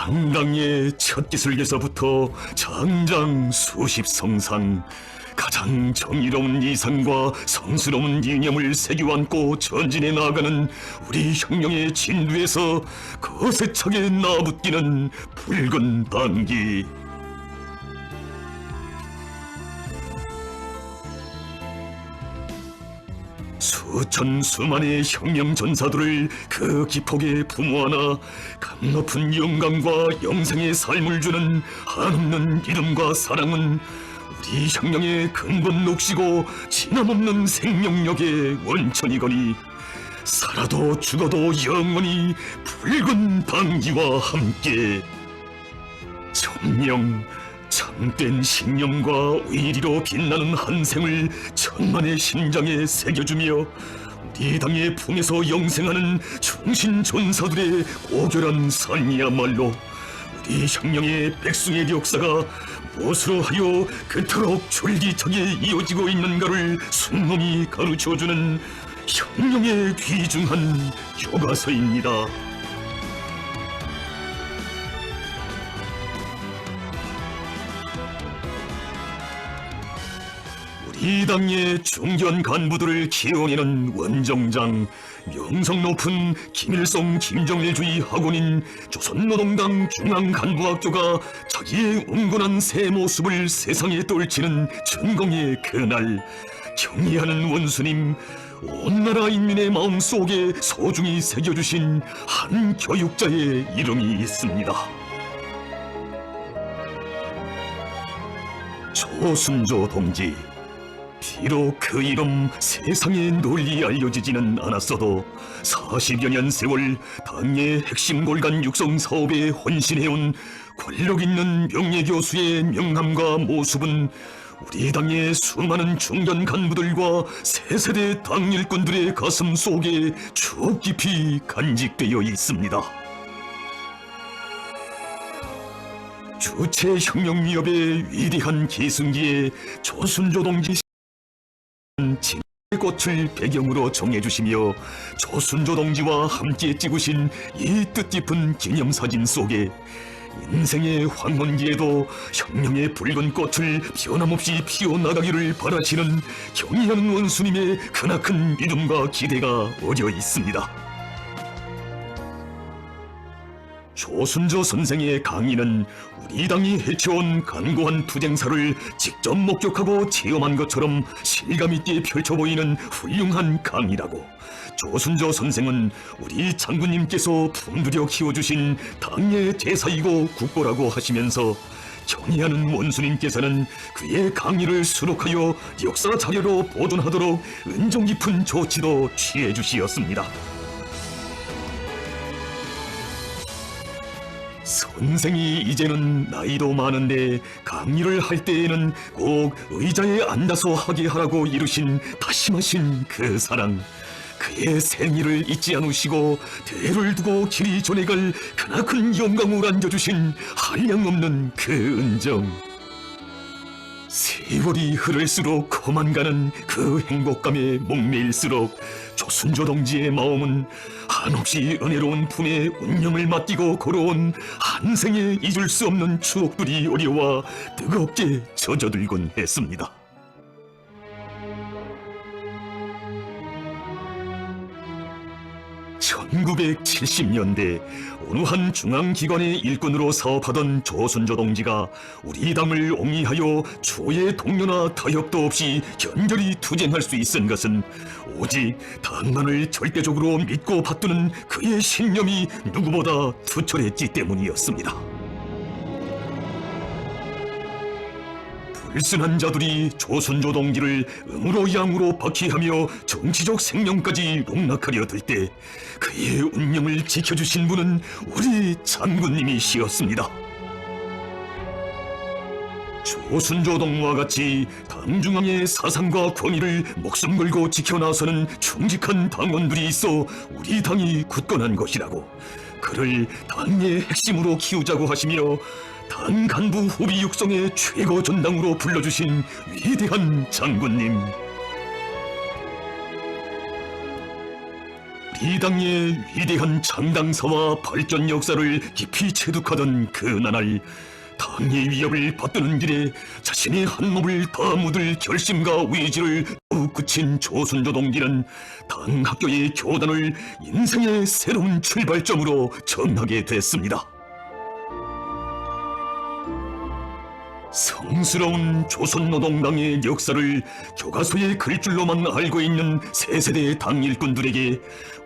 당당의 첫 기술에서부터 장장 수십 성상, 가장 정의로운 이상과 성스러운 이념을 새겨 안고 전진해 나아가는 우리 혁명의 진두에서 거세차게 나붙기는 붉은 단기. 수천 수만의 혁명 전사들을 그 기폭에 부모하나 감높은 영광과 영생의 삶을 주는 한없는 믿음과 사랑은 우리 혁명의 근본 녹시고 진함없는 생명력의 원천이거니 살아도 죽어도 영원히 붉은 방기와 함께 천명 참된 신념과 의리로 빛나는 한 생을 천만의 심장에 새겨주며 우리 당의 품에서 영생하는 충신 전사들의 고결한 삶이야말로 우리 혁명의 백승의 역사가 무엇으로 하여 그토록 줄기차게 이어지고 있는가를 순놈이 가르쳐주는 혁명의 귀중한 교과서입니다. 이 당의 중견 간부들을 키워내는 원정장, 명성 높은 김일성 김정일주의 학원인 조선노동당 중앙간부학교가 자기의 온건한 새 모습을 세상에 떨치는 전공의 그날, 경의하는 원수님, 온 나라 인민의 마음속에 소중히 새겨주신 한 교육자의 이름이 있습니다. 조순조 동지. 비록 그 이름 세상에 널리 알려지지는 않았어도 40여 년 세월 당의 핵심 골간 육성 사업에 헌신해온 권력 있는 명예교수의 명함과 모습은 우리 당의 수많은 중견 간부들과 세세대 당 일꾼들의 가슴 속에 추억 깊이 간직되어 있습니다. 주체 혁명위협의 위대한 기승기에 조순조 동지 진의 꽃을 배경으로 정해주시며 조순조 동지와 함께 찍으신 이 뜻깊은 기념사진 속에 인생의 황혼기에도 혁명의 붉은 꽃을 변함없이 피어나가기를 바라시는 경의하는 원수님의 크나큰 믿음과 기대가 어려 있습니다. 조순조 선생의 강의는 우리 당이 해쳐온 간고한 투쟁사를 직접 목격하고 체험한 것처럼 실감있게 펼쳐 보이는 훌륭한 강의라고, 조순조 선생은 우리 장군님께서 품들여 키워주신 당의 제사이고 국보라고 하시면서 경의하는 원수님께서는 그의 강의를 수록하여 역사 자료로 보존하도록 은종 깊은 조치도 취해 주시었습니다. 선생이 이제는 나이도 많은데 강의를 할 때에는 꼭 의자에 앉아서 하게 하라고 이루신 다심하신 그 사랑, 그의 생일을 잊지 않으시고 대를 두고 길이 전해갈 크나큰 영광을 안겨주신 한량없는 그 은정, 세월이 흐를수록 커만가는 그 행복감에 목매일수록 조순조 동지의 마음은 한없이 은혜로운 품에 운명을 맡기고 걸어온 한 생에 잊을 수 없는 추억들이 어려와 뜨겁게 젖어들곤 했습니다. (1970년대) 어느 한 중앙기관의 일꾼으로 사업하던 조순조 동지가 우리 당을 옹이하여 추의 동료나 타협도 없이 견결히 투쟁할 수 있은 것은 오직 당만을 절대적으로 믿고 받드는 그의 신념이 누구보다 투철했기 때문이었습니다. 불순한 자들이 조순조 동지를 음으로 양으로 박해하며 정치적 생명까지 농락하려 들 때 그의 운명을 지켜주신 분은 우리 장군님이시었습니다. 조순조 동무와 같이 당중앙의 사상과 권위를 목숨 걸고 지켜 나서는 충직한 당원들이 있어 우리 당이 굳건한 것이라고, 그를 당의 핵심으로 키우자고 하시며 당 간부 후비 육성의 최고 전당으로 불러주신 위대한 장군님, 우리 당의 위대한 창당사와 발전 역사를 깊이 체득하던 그 나날, 당의 위협을 받드는 길에 자신의 한 몸을 다 묻을 결심과 의지를 더욱 그친 조선조 동지는 당 학교의 교단을 인생의 새로운 출발점으로 정하게 됐습니다. 성스러운 조선노동당의 역사를 교과서의 글줄로만 알고 있는 세세대 당 일꾼들에게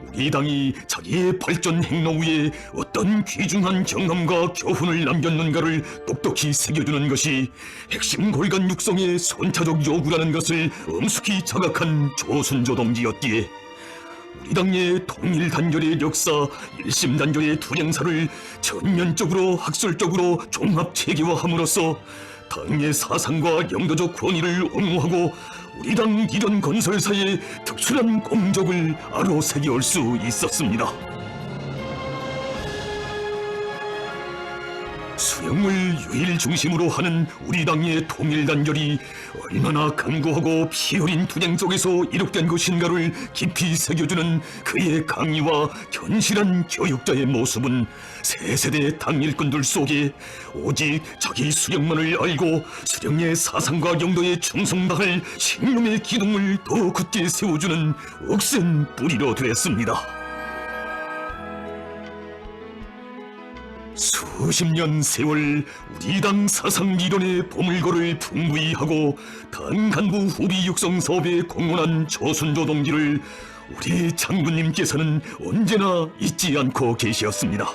우리 당이 자기의 발전 행로 위에 어떤 귀중한 경험과 교훈을 남겼는가를 똑똑히 새겨주는 것이 핵심 골간 육성의 선차적 요구라는 것을 엄숙히 자각한 조선조 동지였기에 우리 당의 통일단결의 역사, 일심단결의 투쟁사를 전면적으로 학술적으로 종합체계화함으로써 당의 사상과 영도적 권위를 옹호하고 우리 당 이전 건설사의 특출한 공적을 아로새겨올 수 있었습니다. 수령을 유일 중심으로 하는 우리 당의 통일단결이 얼마나 간구하고 피 흘린 투쟁 속에서 이룩된 것인가를 깊이 새겨주는 그의 강의와 견실한 교육자의 모습은 세세대 당 일꾼들 속에 오직 자기 수령만을 알고 수령의 사상과 영도에 충성당할 신념의 기둥을 더 굳게 세워주는 억센 뿌리로 되었습니다. 수십 년 세월 우리 당 사상 이론의 보물고를 풍부히 하고 당 간부 후비 육성 사업에 공헌한 조선조 동지를 우리 장군님께서는 언제나 잊지 않고 계시었습니다.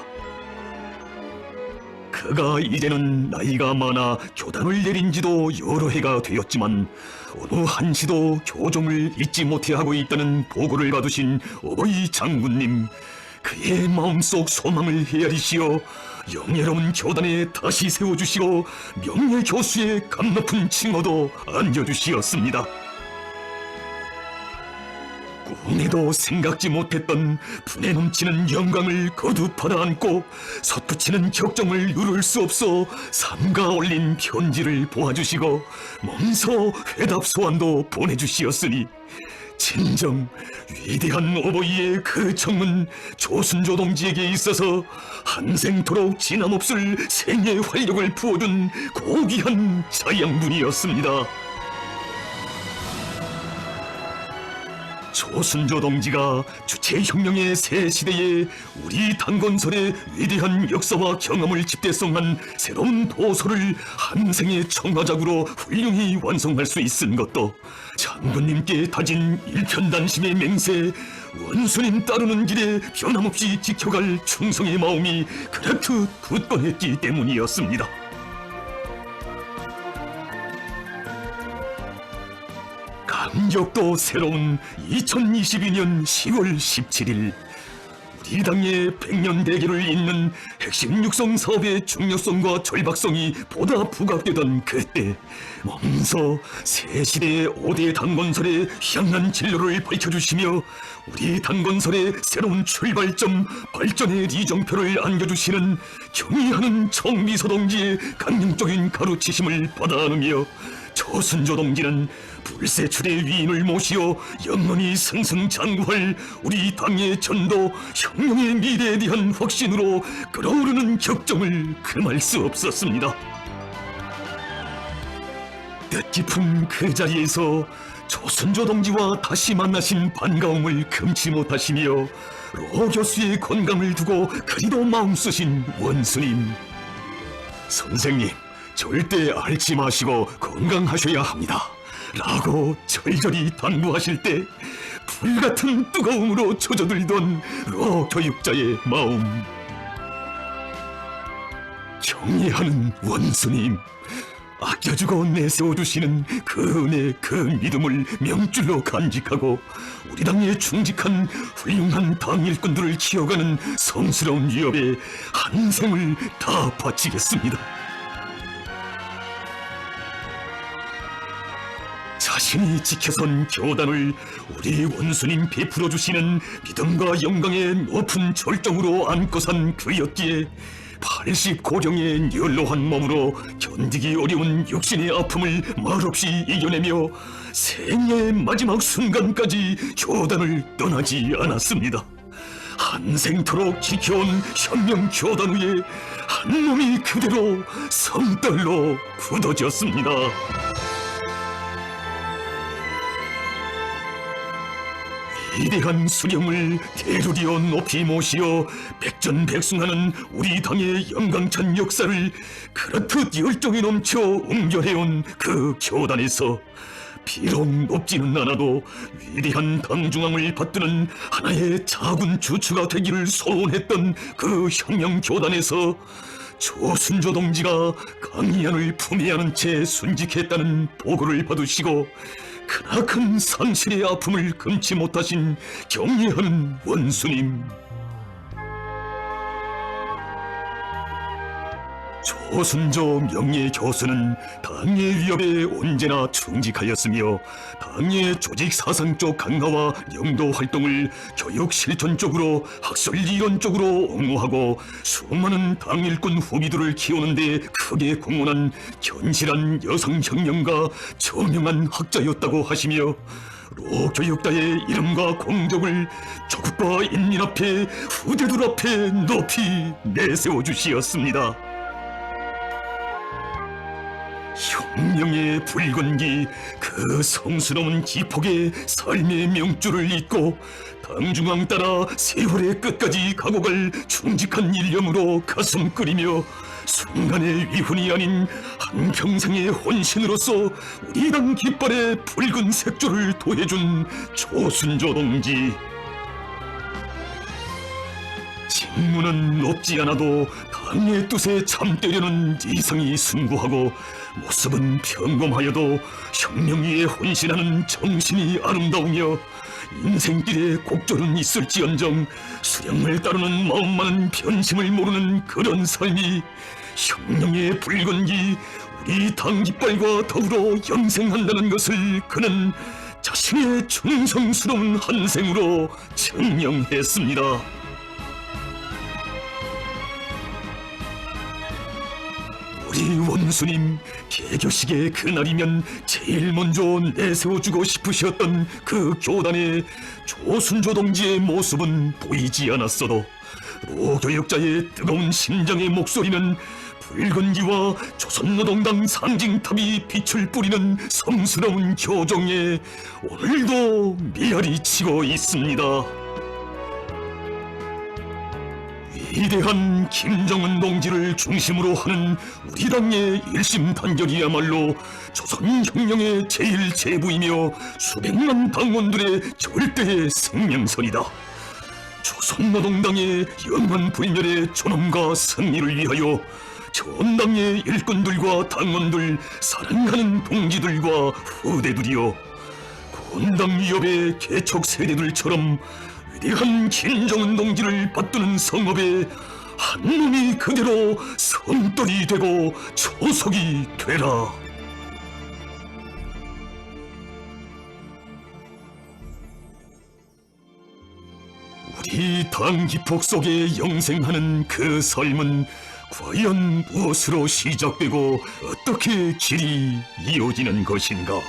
그가 이제는 나이가 많아 교단을 내린 지도 여러 해가 되었지만 어느 한시도 교종을 잊지 못해 하고 있다는 보고를 받으신 어버이 장군님, 그의 마음속 소망을 헤아리시어 영예로운 교단에 다시 세워주시고 명예교수의 감높은 칭호도 안겨주시었습니다. 꿈에도 생각지 못했던 분에 넘치는 영광을 거듭 받아안고 솟구치는 격정을 누를 수 없어 삼가 올린 편지를 보아주시고 몸소 회답 소환도 보내주시었으니 진정 위대한 어버이의 그 청은 조선조 동지에게 있어서 한생토록 지남없을 생의 활력을 부어준 고귀한 자양분이었습니다. 조선조 동지가 주체혁명의 새 시대에 우리 당건설의 위대한 역사와 경험을 집대성한 새로운 도서를 한 생의 청화작으로 훌륭히 완성할 수 있은 것도 장군님께 다진 일편단심의 맹세, 원수님 따르는 길에 변함없이 지켜갈 충성의 마음이 그렇듯 굳건했기 때문이었습니다. 감격도 새로운 2022년 10월 17일 우리 당의 100년 대계를 잇는 핵심 육성 사업의 중요성과 절박성이 보다 부각되던 그때 몸소 새 시대의 5대 당건설의 향한 진로를 밝혀주시며 우리 당건설의 새로운 출발점 발전의 리정표를 안겨주시는 경의하는 정미소 동지의 강령적인 가르치심을 받아 안으며 조선조 동지는 불세출의 위인을 모시어 영원히 승승장구할 우리 당의 전도 혁명의 미래에 대한 확신으로 끓어오르는 격정을 금할 수 없었습니다. 뜻깊은 그 자리에서 조선조 동지와 다시 만나신 반가움을 금치 못하시며 로 교수의 건강을 두고 그리도 마음 쓰신 원수님, 선생님 절대 앓지 마시고 건강하셔야 합니다 라고 절절히 당부하실 때 불같은 뜨거움으로 젖어들던 로 교육자의 마음. 경애하는 원수님, 아껴주고 내세워주시는 그 은혜, 그 믿음을 명줄로 간직하고 우리 당에 충직한 훌륭한 당 일꾼들을 키워가는 성스러운 위협에 한 생을 다 바치겠습니다. 자신이 지켜선 교단을 우리 원수님 베풀어 주시는 믿음과 영광의 높은 절정으로 안고 산 그였기에 80고령의 연로한 몸으로 견디기 어려운 육신의 아픔을 말없이 이겨내며 생애의 마지막 순간까지 교단을 떠나지 않았습니다. 한생토록 지켜온 혁명교단 위에 한 몸이 그대로 성떨로 굳어졌습니다. 위대한 수령을 대루리어 높이 모시어 백전백승하는 우리 당의 영광찬 역사를 그렇듯 열정이 넘쳐 웅결해온 그 교단에서 비록 높지는 않아도 위대한 당중앙을 받드는 하나의 작은 주축가 되기를 소원했던 그 혁명교단에서 조순조 동지가 강의안을 품에 안은 채 순직했다는 보고를 받으시고 크나큰 상실의 아픔을 금치 못하신 경례하는 원수님, 조순조 명예교수는 당의 위협에 언제나 충직하였으며 당의 조직 사상적 강화와 영도 활동을 교육 실천 쪽으로 학술 이론 쪽으로 옹호하고 수많은 당 일꾼 후비들을 키우는 데 크게 공헌한 견실한 여성혁명가 저명한 학자였다고 하시며 로교육자의 이름과 공적을 조국과 인민 앞에 후대들 앞에 높이 내세워 주시었습니다. 혁명의 붉은기, 그 성스러운 기폭의 삶의 명줄을 잇고 당중앙 따라 세월의 끝까지 가고 갈 충직한 일념으로 가슴 끓이며 순간의 위훈이 아닌 한평생의 혼신으로서 우리 당 깃발에 붉은 색조를 도해준 조순조 동지, 직무는 높지 않아도 당의 뜻에 참되려는 이상이 승부하고 모습은 평범하여도 혁명 위에 혼신하는 정신이 아름다우며 인생길에 곡절은 있을지언정 수령을 따르는 마음만은 변심을 모르는 그런 삶이 혁명의 붉은기 우리 당 깃발과 더불어 영생한다는 것을 그는 자신의 충성스러운 한 생으로 증명했습니다. 우리 원수님, 개교식의 그날이면 제일 먼저 내세워주고 싶으셨던 그 교단의 조순조 동지의 모습은 보이지 않았어도 로교육자의 뜨거운 심장의 목소리는 붉은기와 조선노동당 상징탑이 빛을 뿌리는 성스러운 교정에 오늘도 메아리 치고 있습니다. 위대한 김정은 동지를 중심으로 하는 우리 당의 일심단결이야말로 조선혁명의 제일 제부이며 수백만 당원들의 절대의 생명선이다. 조선노동당의 영원불멸의 존엄과 승리를 위하여 전당의 일꾼들과 당원들, 사랑하는 동지들과 후대들이여 건당 위협의 개척 세대들처럼 위대한 김정은 동지를 받드는 성업에 한 몸이 그대로 성떨이 되고 초석이 되라. 우리 당 기폭 속에 영생하는 그 삶은 과연 무엇으로 시작되고 어떻게 길이 이어지는 것인가?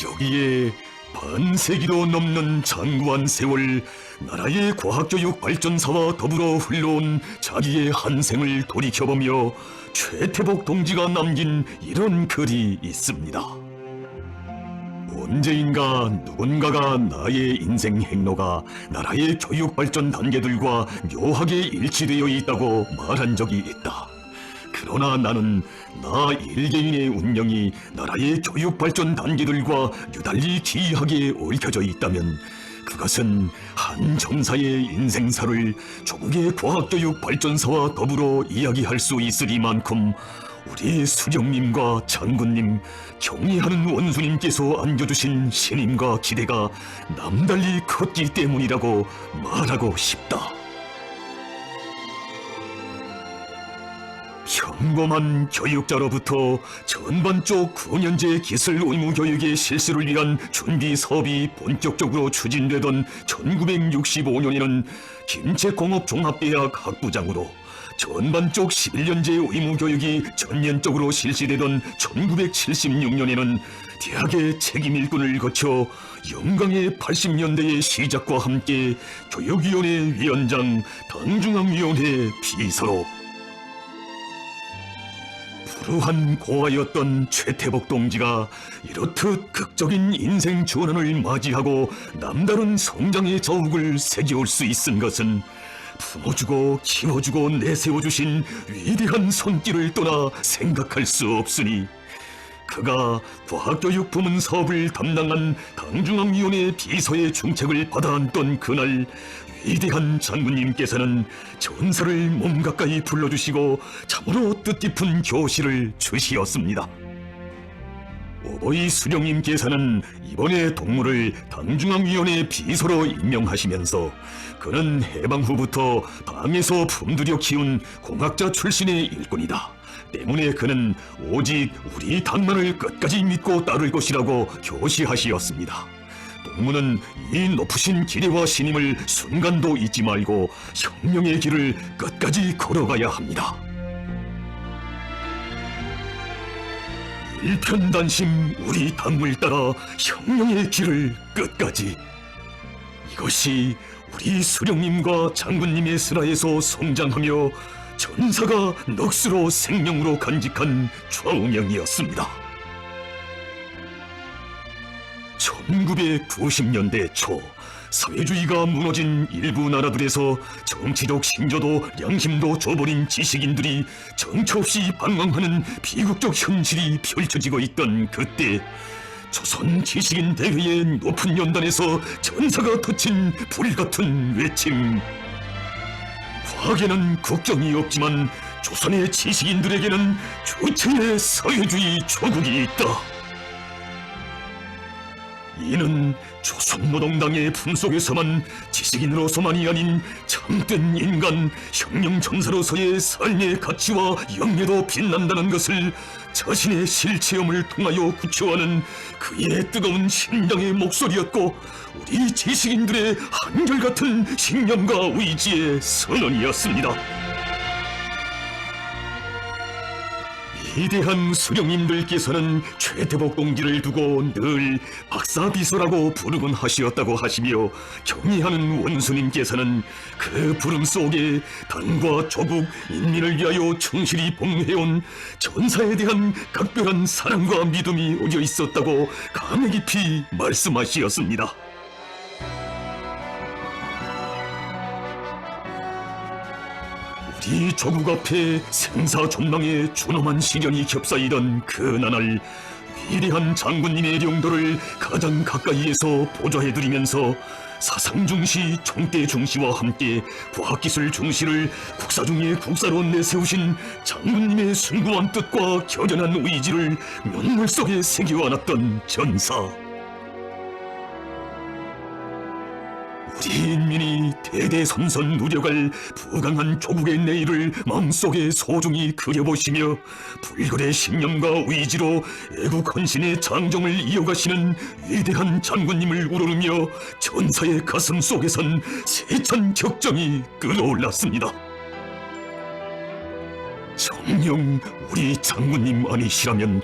여기에 반세기도 넘는 장구한 세월, 나라의 과학교육 발전사와 더불어 흘러온 자기의 한 생을 돌이켜보며 최태복 동지가 남긴 이런 글이 있습니다. 언제인가 누군가가 나의 인생 행로가 나라의 교육 발전 단계들과 묘하게 일치되어 있다고 말한 적이 있다. 그러나 나는 나 일개인의 운명이 나라의 교육 발전 단계들과 유달리 기이하게 얽혀져 있다면 그것은 한 전사의 인생사를 조국의 과학교육 발전사와 더불어 이야기할 수 있으리만큼 우리 수령님과 장군님, 경의하는 원수님께서 안겨주신 신임과 기대가 남달리 컸기 때문이라고 말하고 싶다. 평범한 교육자로부터 전반적 9년제 기술 의무 교육의 실시를 위한 준비 사업이 본격적으로 추진되던 1965년에는 김책공업종합대학 학부장으로, 전반적 11년제 의무 교육이 전면적으로 실시되던 1976년에는 대학의 책임 일꾼을 거쳐 영광의 80년대의 시작과 함께 교육위원회 위원장, 당중앙위원회 비서로 불우한 고아였던 최태복 동지가 이렇듯 극적인 인생 전환을 맞이하고 남다른 성장의 자욱을 새겨올 수 있은 것은 품어주고 키워주고 내세워주신 위대한 손길을 떠나 생각할 수 없으니, 그가 과학교육 부문 사업을 담당한 당중앙위원회 비서의 중책을 받아 안던 그날, 위대한 장군님께서는 전사를 몸 가까이 불러주시고 참으로 뜻깊은 교시를 주시었습니다. 오보이 수령님께서는 이번에 동무를 당중앙위원회 비서로 임명하시면서 그는 해방 후부터 당에서 품들여 키운 공학자 출신의 일꾼이다 때문에 그는 오직 우리 당만을 끝까지 믿고 따를 것이라고 교시하시었습니다. 동무는 이 높으신 기대와 신임을 순간도 잊지 말고 혁명의 길을 끝까지 걸어가야 합니다. 일편단심 우리 당을 따라 혁명의 길을 끝까지. 이것이 우리 수령님과 장군님의 슬하에서 성장하며 전사가 넋으로 생명으로 간직한 좌우명이었습니다. 1990년대 초 사회주의가 무너진 일부 나라들에서 정치적 신조도 양심도 저버린 지식인들이 정처 없이 방황하는 비극적 현실이 펼쳐지고 있던 그때, 조선 지식인 대회의 높은 연단에서 전사가 터친 불같은 외침. 과학에는 국정이 없지만 조선의 지식인들에게는 주체의 사회주의 조국이 있다. 이는 조선노동당의 품속에서만 지식인으로서만이 아닌 참된 인간, 혁명 전사로서의 삶의 가치와 영예도 빛난다는 것을 자신의 실체험을 통하여 구체화하는 그의 뜨거운 심장의 목소리였고, 우리 지식인들의 한결같은 신념과 의지의 선언이었습니다. 위대한 수령님들께서는 최태복 동지를 두고 늘 박사비서라고 부르곤 하시었다고 하시며, 경의하는 원수님께서는 그 부름 속에 당과 조국, 인민을 위하여 충실히 복무해온 전사에 대한 각별한 사랑과 믿음이 오겨 있었다고 감회 깊이 말씀하시었습니다. 우리 조국 앞에 생사존망의 준엄한 시련이 겹사이던 그 나날, 위대한 장군님의 용도를 가장 가까이에서 보좌해드리면서 사상 중시, 총대 중시와 함께 과학기술 중시를 국사 중의 국사로 내세우신 장군님의 숭고한 뜻과 결연한 의지를 면물 속에 새겨안았던 전사. 우리 인민이 대대손손 누려갈 부강한 조국의 내일을 마음속에 소중히 그려보시며 불굴의 신념과 의지로 애국 헌신의 장정을 이어가시는 위대한 장군님을 우러르며 전사의 가슴 속에선 세찬 격정이 끌어올랐습니다. 정녕 우리 장군님 아니시라면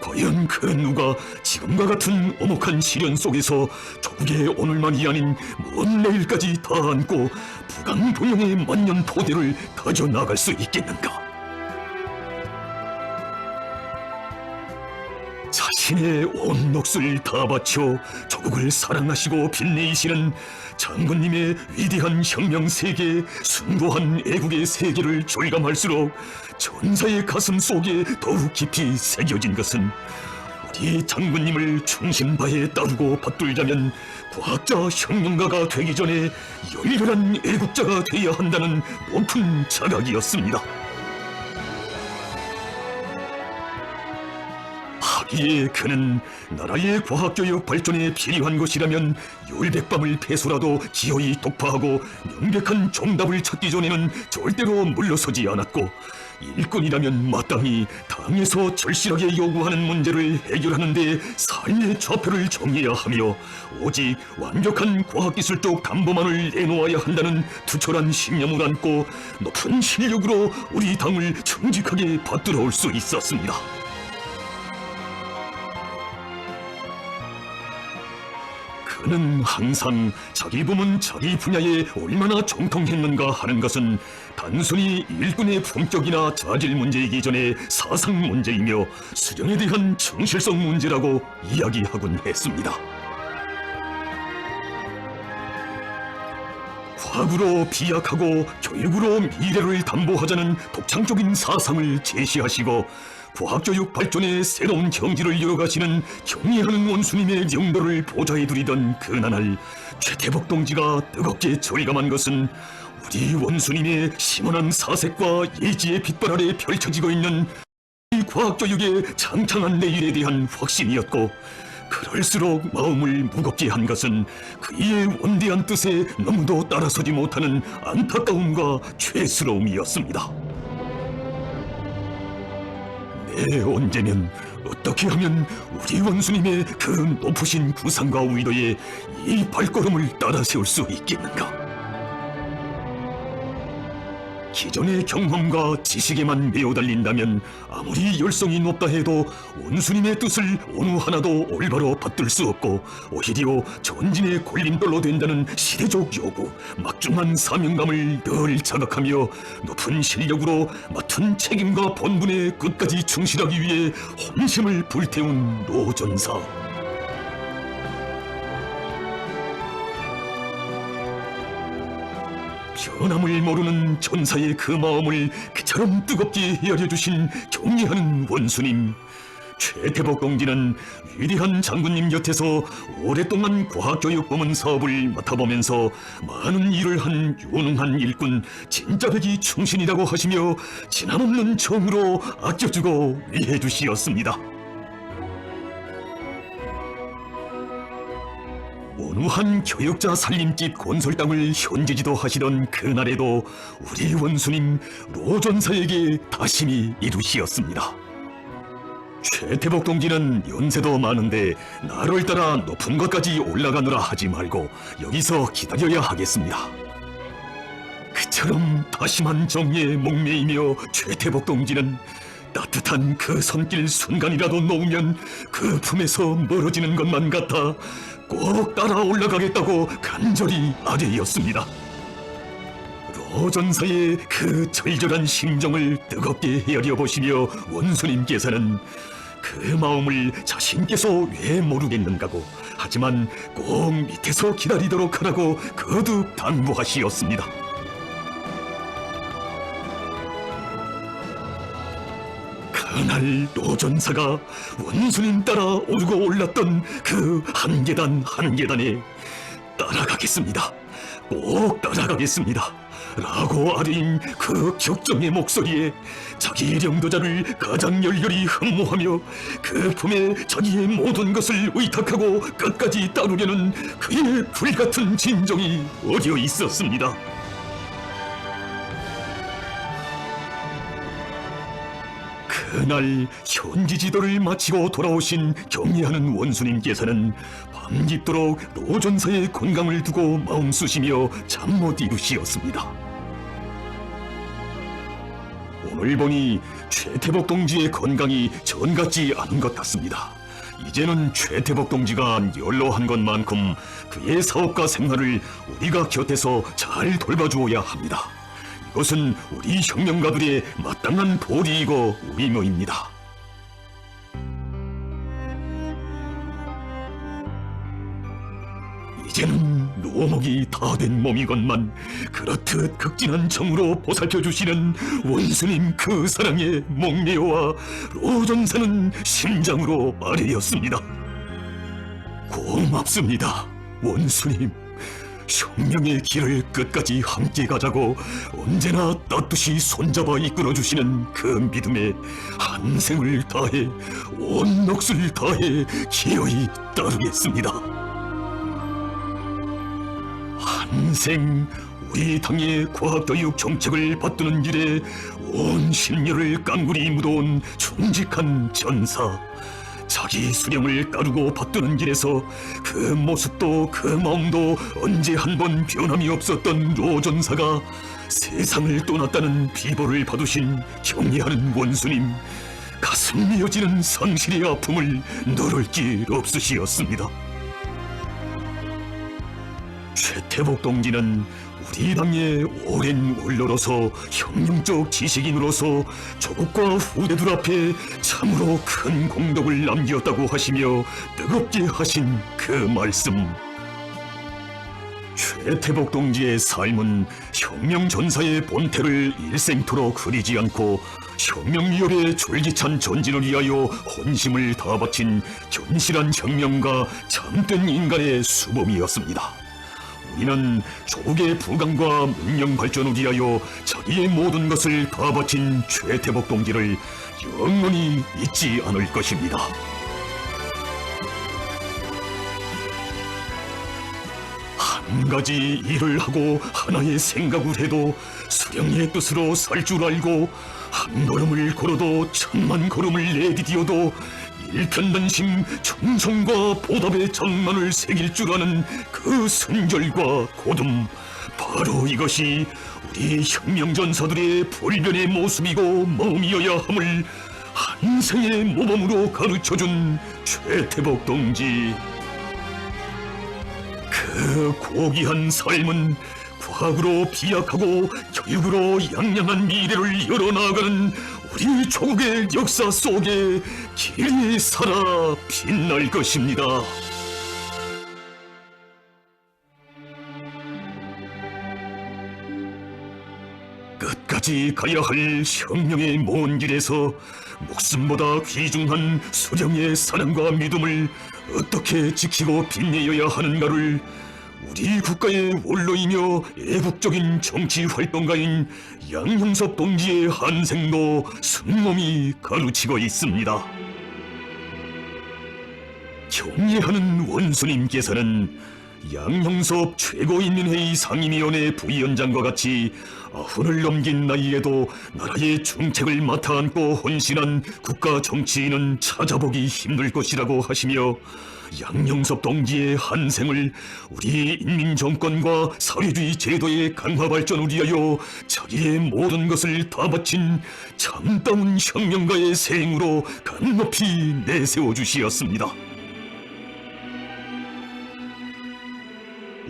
과연 그 누가 지금과 같은 오목한 시련 속에서 조국의 오늘만이 아닌 먼 내일까지 다 안고 부강부영의 만년 토대를 다져나갈 수 있겠는가? 자신의 온 넋을 다 바쳐 조국을 사랑하시고 빛내이시는 장군님의 위대한 혁명 세계, 숭고한 애국의 세계를 절감할수록 전사의 가슴 속에 더욱 깊이 새겨진 것은, 우리 장군님을 충신바에 따르고 받들자면 과학자 혁명가가 되기 전에 열렬한 애국자가 되어야 한다는 높은 자각이었습니다. 하기에 그는 나라의 과학교육 발전에 필요한 것이라면 열백밤을 패소라도 기어이 독파하고 명백한 정답을 찾기 전에는 절대로 물러서지 않았고, 일꾼이라면 마땅히 당에서 절실하게 요구하는 문제를 해결하는 데 삶의 좌표를 정해야 하며 오직 완벽한 과학기술적 담보만을 내놓아야 한다는 투철한 신념을 안고 높은 실력으로 우리 당을 정직하게 받들어올 수 있었습니다. 그는 항상 자기 부문 자기 분야에 얼마나 정통했는가 하는 것은 단순히 일꾼의 품격이나 자질 문제이기 전에 사상 문제이며 수령에 대한 정실성 문제라고 이야기하곤 했습니다. 과학으로 비약하고 교육으로 미래를 담보하자는 독창적인 사상을 제시하시고 과학교육 발전의 새로운 경지를 이뤄가시는 경애하는 원수님의 영도를 보좌해두리던 그날 최태복 동지가 뜨겁게 절감한 것은 우리 원수님의 시원한 사색과 예지의 빛발 아래 펼쳐지고 있는 이 과학교육의 장창한 내일에 대한 확신이었고, 그럴수록 마음을 무겁게 한 것은 그의 원대한 뜻에 너무도 따라서지 못하는 안타까움과 죄스러움이었습니다. 언제면 어떻게 하면 우리 원수님의 그 높으신 구상과 의도에 이 발걸음을 따라 세울 수 있겠는가? 기존의 경험과 지식에만 매어 달린다면 아무리 열성이 높다 해도 원수님의 뜻을 어느 하나도 올바로 받들 수 없고 오히려 전진의 걸림돌로 된다는 시대적 요구, 막중한 사명감을 늘 자각하며 높은 실력으로 맡은 책임과 본분에 끝까지 충실하기 위해 혼심을 불태운 노전사. 변함을 모르는 전사의 그 마음을 그처럼 뜨겁게 헤아려 주신 경애하는 원수님. 최태복 동지는 위대한 장군님 곁에서 오랫동안 과학교육 부문 사업을 맡아보면서 많은 일을 한 유능한 일꾼 진짜백이 충신이라고 하시며 진함없는 정으로 아껴주고 위해주시었습니다. 어느 한 교육자 살림집 건설당을 현지지도 하시던 그날에도 우리 원수님 로전사에게 다심이 이루시었습니다. 최태복 동지는 연세도 많은데 나를 따라 높은 곳까지 올라가느라 하지 말고 여기서 기다려야 하겠습니다. 그처럼 다심한 정의에 목매이며 최태복 동지는 따뜻한 그 손길 순간이라도 놓으면 그 품에서 멀어지는 것만 같아 꼭 따라 올라가겠다고 간절히 아뢰었습니다. 로전사의 그 절절한 심정을 뜨겁게 헤아려 보시며 원수님께서는 그 마음을 자신께서 왜 모르겠는가고 하지만 꼭 밑에서 기다리도록 하라고 거듭 당부하시었습니다. 그날 노전사가 원수님 따라 오르고 올랐던 그 한 계단 한 계단에 따라가겠습니다. 꼭 따라가겠습니다. 라고 아뢰인 그 격정의 목소리에 자기 영도자를 가장 열렬히 흠모하며 그 품에 자기의 모든 것을 의탁하고 끝까지 따르려는 그의 불같은 진정이 어려 있었습니다. 그날 현지 지도를 마치고 돌아오신 경애하는 원수님께서는 밤늦도록 노전사의 건강을 두고 마음 쓰시며 잠 못 이루시었습니다. 오늘 보니 최태복 동지의 건강이 전 같지 않은 것 같습니다. 이제는 최태복 동지가 연로한 것만큼 그의 사업과 생활을 우리가 곁에서 잘 돌봐주어야 합니다. 이것은 우리 혁명가들의 마땅한 도리이고 의무입니다. 이제는 노목이 다 된 몸이건만 그렇듯 극진한 정으로 보살펴주시는 원수님 그 사랑에 목매어와 로전사는 심장으로 아뢰었습니다. 고맙습니다, 원수님. 혁명의 길을 끝까지 함께 가자고 언제나 떳떳이 손잡아 이끌어주시는 그 믿음에 한 생을 다해 온 넋을 다해 기어이 따르겠습니다. 한생 우리 당의 과학교육 정책을 받드는 길에 온 심려를 깡그리 묻어온 충직한 전사, 자기 수령을 따르고 받드는 길에서 그 모습도 그 마음도 언제 한 번 변함이 없었던 로전사가 세상을 떠났다는 비보를 받으신 경애하는 원수님, 가슴 미어지는 상실의 아픔을 누를 길 없으시었습니다. 최태복 동지는 우리 당의 오랜 원로로서 혁명적 지식인으로서 조국과 후대들 앞에 참으로 큰 공덕을 남겼다고 하시며 뜨겁게 하신 그 말씀. 최태복 동지의 삶은 혁명 전사의 본태를 일생토록 흐리지 않고 혁명위협의 줄기찬 전진을 위하여 혼심을 다 바친 견실한 혁명가, 참된 인간의 수범이었습니다. 우리는 조국의 부강과 문명 발전을 위하여 자기의 모든 것을 다 바친 최태복 동지를 영원히 잊지 않을 것입니다. 한 가지 일을 하고 하나의 생각을 해도 수령의 뜻으로 살 줄 알고 한 걸음을 걸어도 천만 걸음을 내디디어도 일편단심 충성과 보답의 장만을 새길 줄 아는 그 순결과 고듬, 바로 이것이 우리 혁명전사들의 불변의 모습이고 마음이어야 함을 한 생의 모범으로 가르쳐준 최태복 동지. 그 고귀한 삶은 과학으로 비약하고 교육으로 양양한 미래를 열어나가는 우리 조국의 역사 속에 길이 살아 빛날 것입니다. 끝까지 가야 할 혁명의 먼 길에서 목숨보다 귀중한 수령의 사랑과 믿음을 어떻게 지키고 빛내어야 하는가를 우리 국가의 원로이며 애국적인 정치 활동가인 양형섭 동지의 한생도 순몸이 가르치고 있습니다. 경례하는 원수님께서는 양형섭 최고인민회의 상임위원회 부위원장과 같이 90을 넘긴 나이에도 나라의 중책을 맡아 안고 헌신한 국가 정치인은 찾아보기 힘들 것이라고 하시며 양형섭 동지의 한생을 우리 인민정권과 사회주의 제도의 강화 발전을 위하여 자기의 모든 것을 다 바친 참다운 혁명가의 생으로 간높이 내세워 주시었습니다.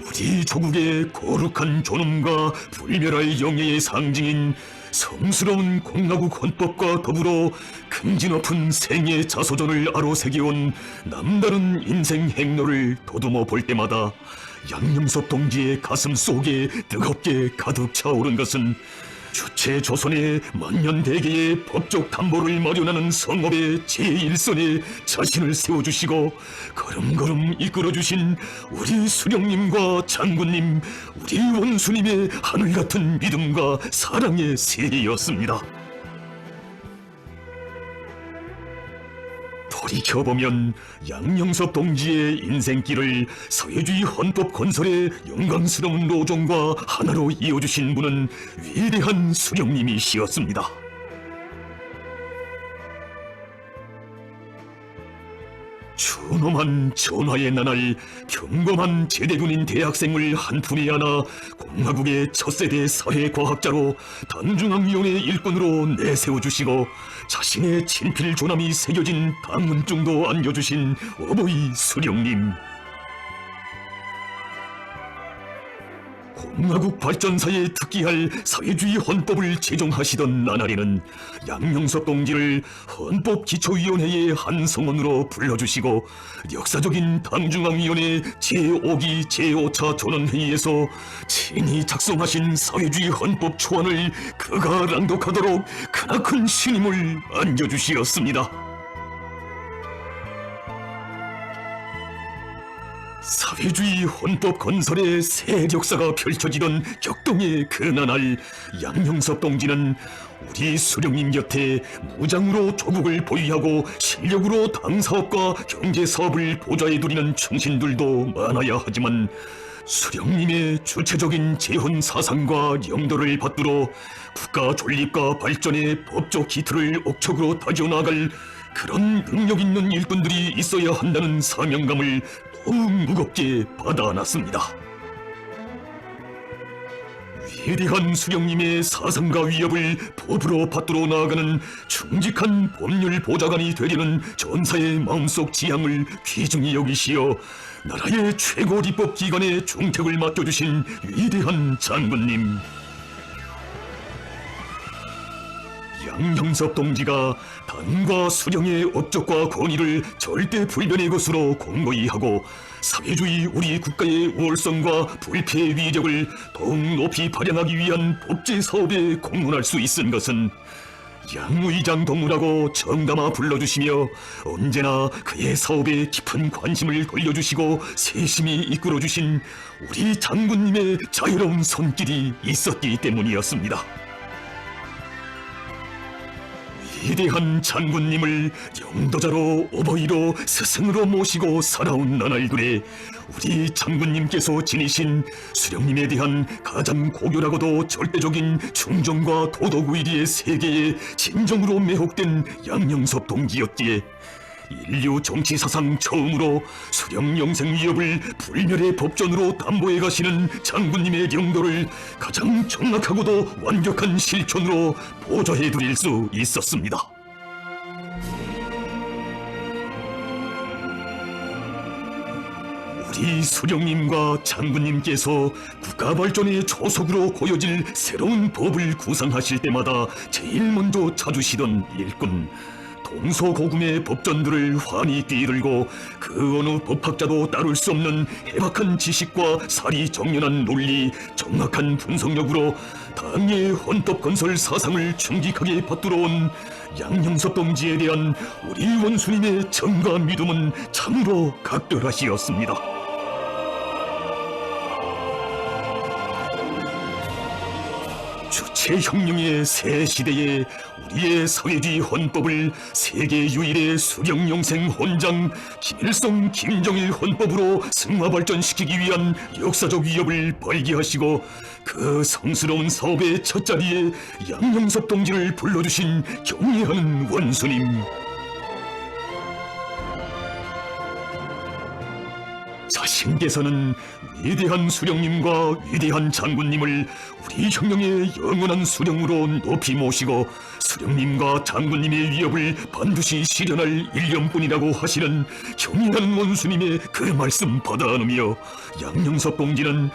우리 조국의 거룩한 존엄과 불멸할 영예의 상징인 성스러운 공화국 헌법과 더불어 금지 높은 생애 자소전을 아로새겨온 남다른 인생 행로를 더듬어 볼 때마다 양형섭 동지의 가슴 속에 뜨겁게 가득 차오른 것은 주체 조선의 만년대계의 법적 담보를 마련하는 성업의 제1선에 자신을 세워주시고 걸음걸음 이끌어주신 우리 수령님과 장군님, 우리 원수님의 하늘같은 믿음과 사랑의 세례였습니다. 돌이켜보면 양형섭 동지의 인생길을 사회주의 헌법 건설의 영광스러운 노정과 하나로 이어주신 분은 위대한 수령님이시었습니다. 준엄한 전화의 나날 경검한 제대군인 대학생을 한 품에 안아 공화국의 첫세대 사회과학자로 단중앙위원회 일꾼으로 내세워주시고 자신의 친필 조남이 새겨진 당문증도 안겨주신 어버이 수령님. 공화국 발전사에 특기할 사회주의 헌법을 제정하시던 나날에는 양형섭 동지를 헌법기초위원회의 한 성원으로 불러주시고 역사적인 당중앙위원회 제5기 제5차 전원회의에서 친히 작성하신 사회주의 헌법 초안을 그가 랑독하도록 크나큰 신임을 안겨주시었습니다. 사회주의 헌법 건설의 새 역사가 펼쳐지던 격동의 그 나날 양형섭 동지는 우리 수령님 곁에 무장으로 조국을 보위하고 실력으로 당사업과 경제사업을 보좌에 두리는 충신들도 많아야 하지만 수령님의 주체적인 재헌 사상과 영도를 받들어 국가 존립과 발전의 법적 기틀을 옥적으로 다져나갈 그런 능력 있는 일꾼들이 있어야 한다는 사명감을 더욱 무겁게 받아안았습니다. 위대한 수령님의 사상과 위협을 법으로 받들어 나아가는 충직한 법률 보좌관이 되려는 전사의 마음속 지향을 귀중히 여기시어 나라의 최고 입법기관에 중택을 맡겨주신 위대한 장군님, 양형섭 동지가 당과 수령의 업적과 권위를 절대 불변의 것으로 공고히 하고 사회주의 우리 국가의 우월성과 불패의 위력을 더욱 높이 발扬하기 위한 법제 사업에 공헌할 수 있은 것은 양의장 동무라고 정담아 불러주시며 언제나 그의 사업에 깊은 관심을 돌려주시고 세심히 이끌어주신 우리 장군님의 자유로운 손길이 있었기 때문이었습니다. 위대한 장군님을 영도자로 어버이로 스승으로 모시고 살아온 나날들에 우리 장군님께서 지니신 수령님에 대한 가장 고결하고도 절대적인 충정과 도덕의리의 세계에 진정으로 매혹된 양형섭 동지였기에 인류 정치사상 처음으로 수령 영생 위협을 불멸의 법전으로 담보해 가시는 장군님의 영도를 가장 정확하고도 완벽한 실천으로 보좌해 드릴 수 있었습니다. 우리 수령님과 장군님께서 국가 발전의 초석으로 고여질 새로운 법을 구상하실 때마다 제일 먼저 찾으시던 일꾼, 동서고금의 법전들을 환히 뛰들고 그 어느 법학자도 따를 수 없는 해박한 지식과 사리 정연한 논리, 정확한 분석력으로 당의 헌법 건설 사상을 충직하게 받들어온 양형섭 동지에 대한 우리 원수님의 정과 믿음은 참으로 각별하시었습니다. 주체혁명의 새 시대에 우리의 사회주의 헌법을 세계 유일의 수령영생 헌장 김일성 김정일 헌법으로 승화 발전시키기 위한 역사적 위협을 발기하시고 그 성스러운 사업의 첫자리에 양형섭 동지를 불러주신 경애하는 원수님, 자신께서는 위대한 수령님과 위대한 장군님을 우리 혁명의 영원한 수령으로 높이 모시고 수령님과 장군님의 위협을 반드시 실현할 일념뿐이라고 하시는 경애한 원수님의 그 말씀 받아 안으며 양형섭 동지는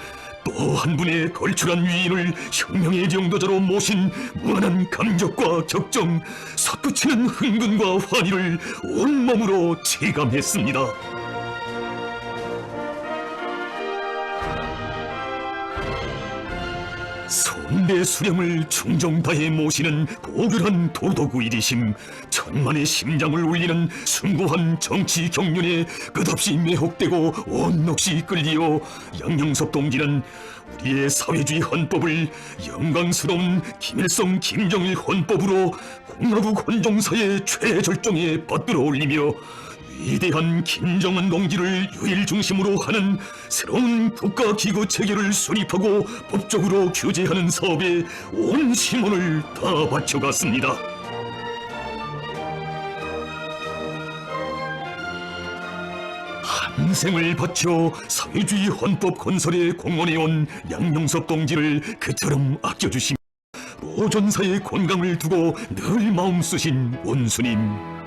또 한 분의 걸출한 위인을 혁명의 영도자로 모신 무한한 감격과 격정, 솟구치는 흥분과 환희를 온몸으로 체감했습니다. 성대 수령을 충정 다해 모시는 고결한 도덕의리심, 천만의 심장을 울리는 숭고한 정치 경륜에 끝없이 매혹되고 온넋이 끌리어 양형섭 동지는 우리의 사회주의 헌법을 영광스러운 김일성 김정일 헌법으로 공화국 헌정사의 최절정에 받들어 올리며 위대한 김정은 동지를 유일 중심으로 하는 새로운 국가기구 체계를 수립하고 법적으로 규제하는 사업에 온 힘을 다 바쳐갔습니다. 한 생을 바쳐 사회주의 헌법 건설에 공헌해온 양형섭 동지를 그처럼 아껴주시며 로전사의 건강을 두고 늘 마음 쓰신 원수님,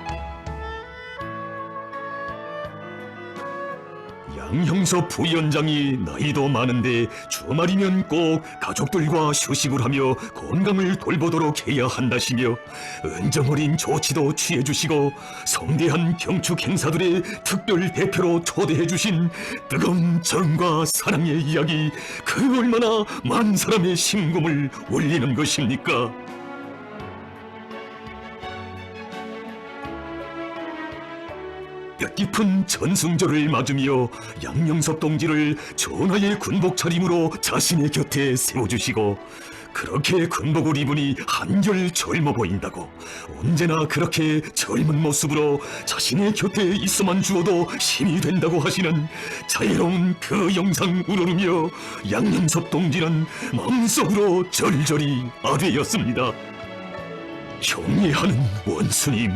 양형섭 부위원장이 나이도 많은데 주말이면 꼭 가족들과 휴식을 하며 건강을 돌보도록 해야 한다시며 은정어린 조치도 취해주시고 성대한 경축 행사들의 특별 대표로 초대해주신 뜨거운 정과 사랑의 이야기, 그 얼마나 많은 사람의 심금을 울리는 것입니까? 뜻깊은 전승절을 맞으며 양형섭 동지를 전하의 군복 차림으로 자신의 곁에 세워주시고 그렇게 군복을 입으니 한결 젊어 보인다고 언제나 그렇게 젊은 모습으로 자신의 곁에 있어만 주어도 힘이 된다고 하시는 자애로운 그 영상 우러르며 양형섭 동지는 마음속으로 절절히 아뢰었습니다. 경애하는 원수님,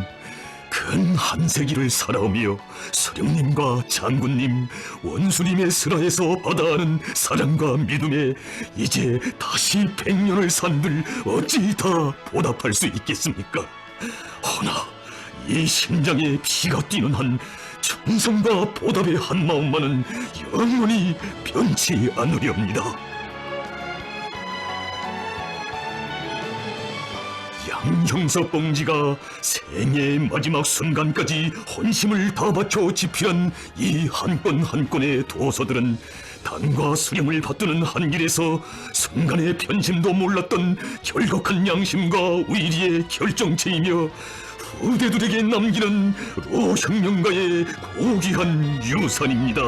근 한 세기를 살아오며 수령님과 장군님, 원수님의 슬하에서 받아하는 사랑과 믿음에 이제 다시 100년을 산들 어찌 다 보답할 수 있겠습니까? 허나 이 심장에 피가 뛰는 한 충성과 보답의 한 마음만은 영원히 변치 않으렵니다. 양형섭 봉지가 생애의 마지막 순간까지 헌심을 다 바쳐 집필한 이 한 권 한 권의 도서들은 당과 수령을 받드는 한 길에서 순간의 편심도 몰랐던 결격한 양심과 의리의 결정체이며 후대들에게 남기는 로혁명가의 고귀한 유산입니다.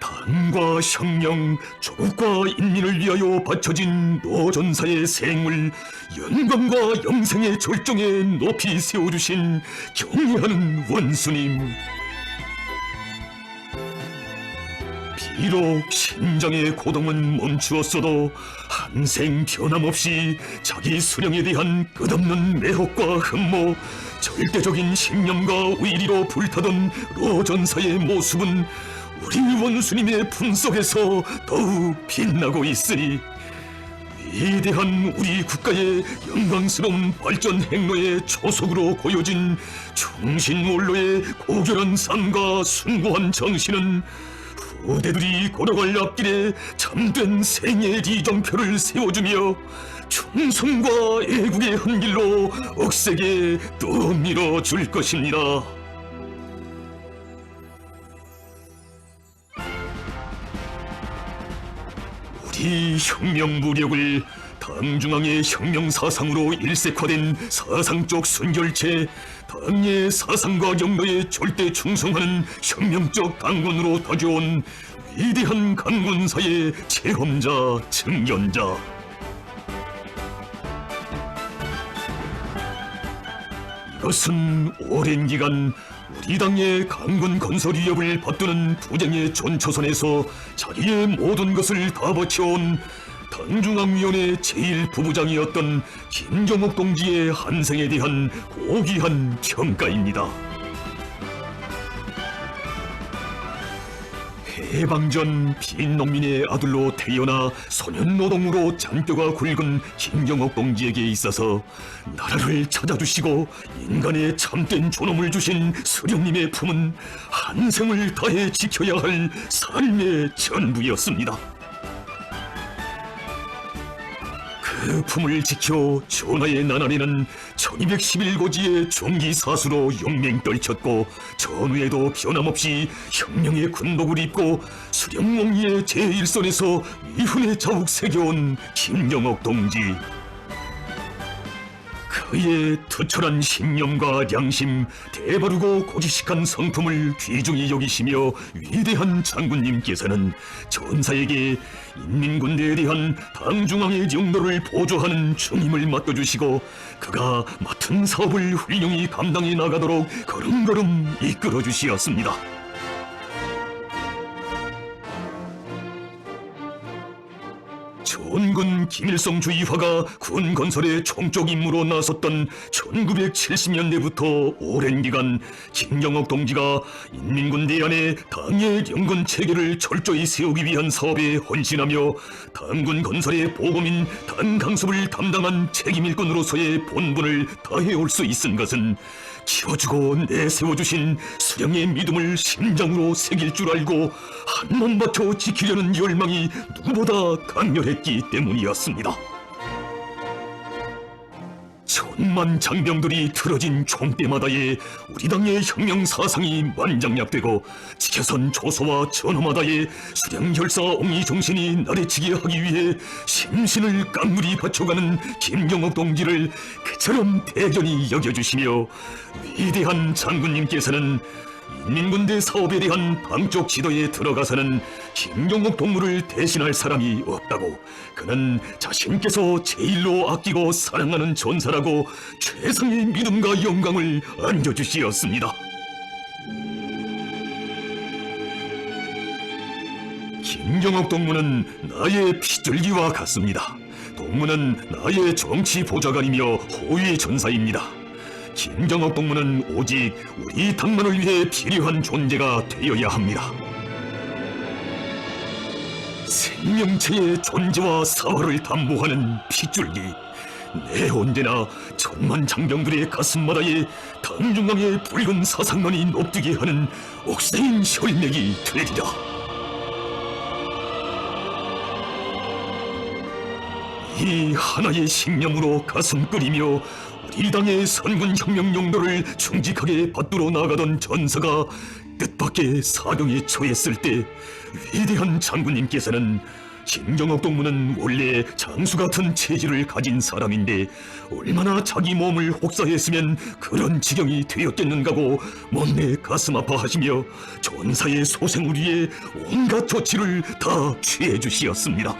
당과 혁명, 조국과 인민을 위하여 바쳐진 노전사의 생을 영광과 영생의 절정에 높이 세워주신 경애하는 원수님, 비록 심장의 고동은 멈추었어도 한생 변함없이 자기 수령에 대한 끝없는 매혹과 흠모, 절대적인 신념과 의리로 불타던 로전사의 모습은 우리 원수님의 품속에서 더욱 빛나고 있으니 위대한 우리 국가의 영광스러운 발전 행로의 초석으로 고여진 충신원로의 고결한 삶과 숭고한 정신은 후대들이 걸어갈 앞길에 참된 생애의 이정표를 세워주며 충성과 애국의 한 길로 억세게 떠밀어 줄 것입니다. 우리 혁명 무력을 당중앙의 혁명 사상으로 일색화된 사상적 순결체, 당의 사상과 영로에 절대 충성하는 혁명적 당군으로 다져온 위대한 강군사의 체험자, 증언자. 이것은 오랜 기간 우리 당의 강군 건설 위협을 받드는 부정의 전초선에서 자기의 모든 것을 다 바쳐온 당중앙위원회 제1부부장이었던 김정옥 동지의 한생에 대한 고귀한 평가입니다. 해방전 빈농민의 아들로 태어나 소년노동으로 잔뼈가 굵은 김정옥 동지에게 있어서 나라를 찾아주시고 인간의 참된 존엄을 주신 수령님의 품은 한생을 다해 지켜야 할 삶의 전부였습니다. 그 품을 지켜 전하의 나날에는 1211고지의 종기사수로 용맹 떨쳤고 전후에도 변함없이 혁명의 군복을 입고 수령옹리의 제1선에서 위훈의 자국 새겨온 김정옥 동지. 그의 투철한 신념과 양심, 대바르고 고지식한 성품을 귀중히 여기시며 위대한 장군님께서는 전사에게 인민군대에 대한 당중앙의 영로를 보조하는 중임을 맡겨주시고 그가 맡은 사업을 훌륭히 감당해 나가도록 걸음걸음 이끌어 주시었습니다. 전군 김일성 주의화가 군 건설의 총적 임무로 나섰던 1970년대부터 오랜 기간 김정옥 동지가 인민군대 안에 당의 영건 체계를 철저히 세우기 위한 사업에 헌신하며 당군 건설의 보검인 당강섭을 담당한 책임일꾼으로서의 본분을 다해올 수 있은 것은 키워주고 내세워주신 수령의 믿음을 심장으로 새길 줄 알고 한몸 바쳐 지키려는 열망이 누구보다 강렬했기 때문이었습니다. 천만 장병들이 틀어진 총대마다에 우리 당의 혁명 사상이 만장약되고 지켜선 조소와 전후마다에 수령 혈사 옹리 정신이 나래치게 하기 위해 심신을 깡무리 바쳐가는 김정옥 동지를 그처럼 대견히 여겨주시며 위대한 장군님께서는 인민군대 사업에 대한 당적 지도에 들어가서는 김정옥 동무를 대신할 사람이 없다고, 그는 자신께서 제일로 아끼고 사랑하는 전사라고 최상의 믿음과 영광을 안겨주시었습니다. 김정옥 동무는 나의 피줄기와 같습니다. 동무는 나의 정치 보좌관이며 호위 전사입니다. 김정옥 동무는 오직 우리 당만을 위해 필요한 존재가 되어야 합니다. 생명체의 존재와 사활을 담보하는 핏줄기, 내 언제나 천만 장병들의 가슴마다에 당중앙의 붉은 사상만이 높뜨게 하는 옥새인 혈맥이 되리라. 이 하나의 신념으로 가슴 끓이며 우리 당의 선군혁명 용도를 충직하게 받들어 나가던 전사가 뜻밖의 사경에 처했을 때 위대한 장군님께서는 김정옥 동무는 원래 장수 같은 체질을 가진 사람인데 얼마나 자기 몸을 혹사했으면 그런 지경이 되었겠는가고 못내 가슴 아파하시며 전사의 소생을 위해 온갖 조치를 다 취해 주시었습니다.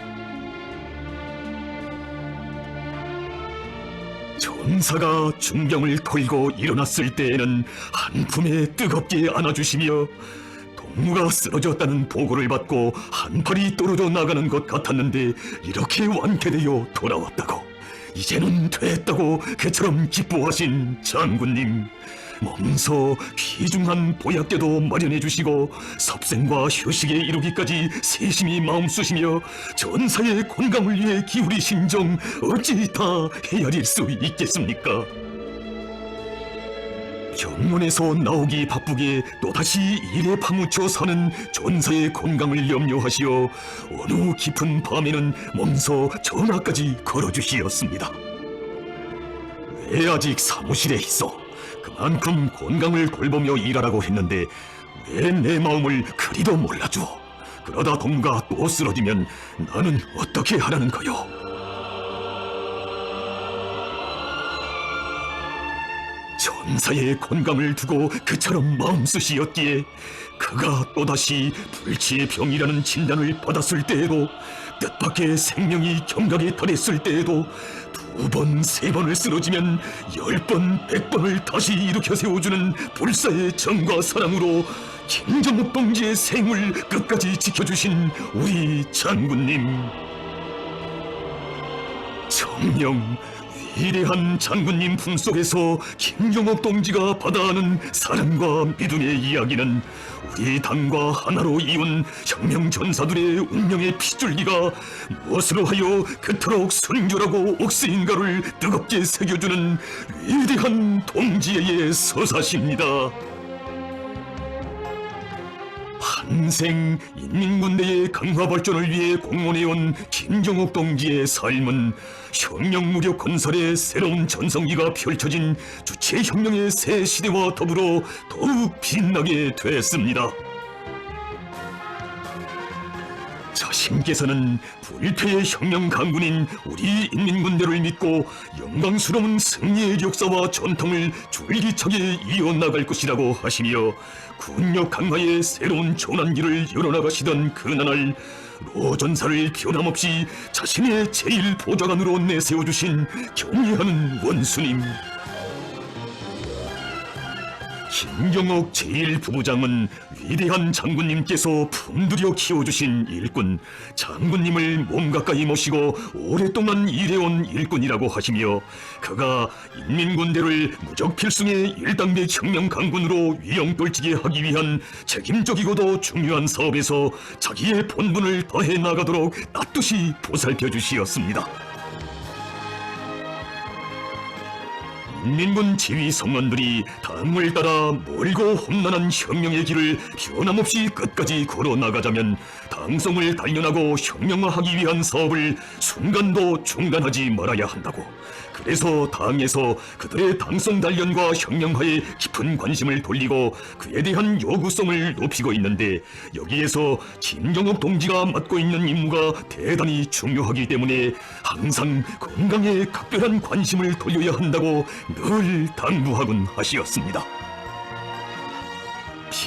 전사가 중병을 털고 일어났을 때에는 한 품에 뜨겁게 안아주시며 동무가 쓰러졌다는 보고를 받고 한 팔이 떨어져 나가는 것 같았는데 이렇게 완쾌되어 돌아왔다고, 이제는 됐다고 개처럼 기뻐하신 장군님, 몸소 귀중한 보약대도 마련해 주시고 섭생과 휴식에 이르기까지 세심히 마음 쓰시며 전사의 건강을 위해 기울이신 정 어찌 다 헤아릴 수 있겠습니까? 병원에서 나오기 바쁘게 또다시 일에 파묻혀 사는 전사의 건강을 염려하시어 어느 깊은 밤에는 몸소 전화까지 걸어주시었습니다. 왜 아직 사무실에 있어? 그만큼 건강을 돌보며 일하라고 했는데 왜 내 마음을 그리도 몰라줘? 그러다 동무가 또 쓰러지면 나는 어떻게 하라는 거요? 전사의 건강을 두고 그처럼 마음 쓰시었기에 그가 또다시 불치의 병이라는 진단을 받았을 때에도, 뜻밖의 생명이 경각에 달했을 때에도 2번, 3번을 쓰러지면 10번, 100번을 다시 일으켜 세워주는 불사의 정과 사랑으로 김정옥 동지의 생을 끝까지 지켜주신 우리 장군님, 정녕 위대한 장군님 품속에서 김정옥 동지가 받아하는 사랑과 믿음의 이야기는 우리 당과 하나로 이은 혁명 전사들의 운명의 핏줄기가 무엇으로 하여 그토록 순결하고 옥새인가를 뜨겁게 새겨주는 위대한 동지의 서사십니다. 한생 인민군대의 강화 발전을 위해 공헌해온 김정옥 동지의 삶은 혁명무력 건설의 새로운 전성기가 펼쳐진 주체혁명의 새 시대와 더불어 더욱 빛나게 됐습니다. 자신께서는 불패의 혁명 강군인 우리 인민군대를 믿고 영광스러운 승리의 역사와 전통을 줄기차게 이어나갈 것이라고 하시며 군력 강화의 새로운 전환기를 열어나가시던 그날 노전사를 변함없이 자신의 제1보좌관으로 내세워주신 경의하는 원수님, 김정옥 제1부부장은 위대한 장군님께서 품들여 키워주신 일꾼, 장군님을 몸 가까이 모시고 오랫동안 일해온 일꾼이라고 하시며 그가 인민군대를 무적필승의 일당백 혁명 강군으로 위용떨치게 하기 위한 책임적이고도 중요한 사업에서 자기의 본분을 다해 나가도록 낱듯이 보살펴 주시었습니다. 인민군 지휘 성원들이 당을 따라 멀고 험난한 혁명의 길을 변함없이 끝까지 걸어나가자면 당성을 단련하고 혁명화하기 위한 사업을 순간도 중단하지 말아야 한다고, 그래서 당에서 그들의 당성 단련과 혁명화에 깊은 관심을 돌리고 그에 대한 요구성을 높이고 있는데, 여기에서 김정옥 동지가 맡고 있는 임무가 대단히 중요하기 때문에 항상 건강에 각별한 관심을 돌려야 한다고 늘 당부하곤 하시었습니다.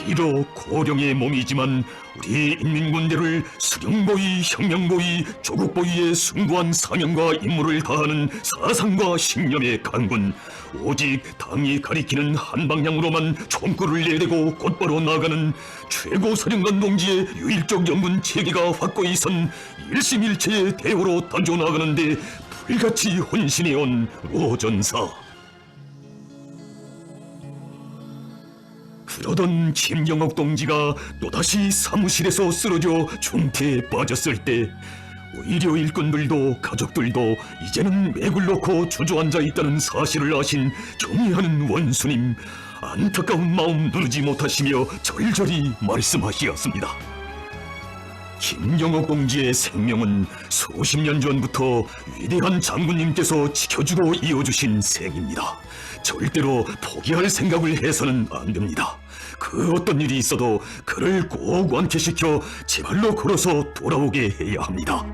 비록 고령의 몸이지만 우리 인민군대를 수령보위, 혁명보위, 조국보위에 숭고한 사명과 임무를 다하는 사상과 신념의 강군, 오직 당이 가리키는 한 방향으로만 총구를 내대고 곧바로 나가는 최고 사령관 동지의 유일적 영군 체계가 확고히 선 일심일체의 대우로 던져나가는데 불같이 헌신해온 오전사. 그러던 김영옥 동지가 또다시 사무실에서 쓰러져 중태에 빠졌을 때 오히려 일꾼들도 가족들도 이제는 맥을 놓고 주저앉아 있다는 사실을 아신 경의하는 원수님, 안타까운 마음 누르지 못하시며 절절히 말씀하시었습니다. 김영옥 동지의 생명은 수십 년 전부터 위대한 장군님께서 지켜주고 이어주신 생입니다. 절대로 포기할 생각을 해서는 안 됩니다. 그 어떤 일이 있어도 그를 꼭 완쾌시켜 제발로 걸어서 돌아오게 해야 합니다.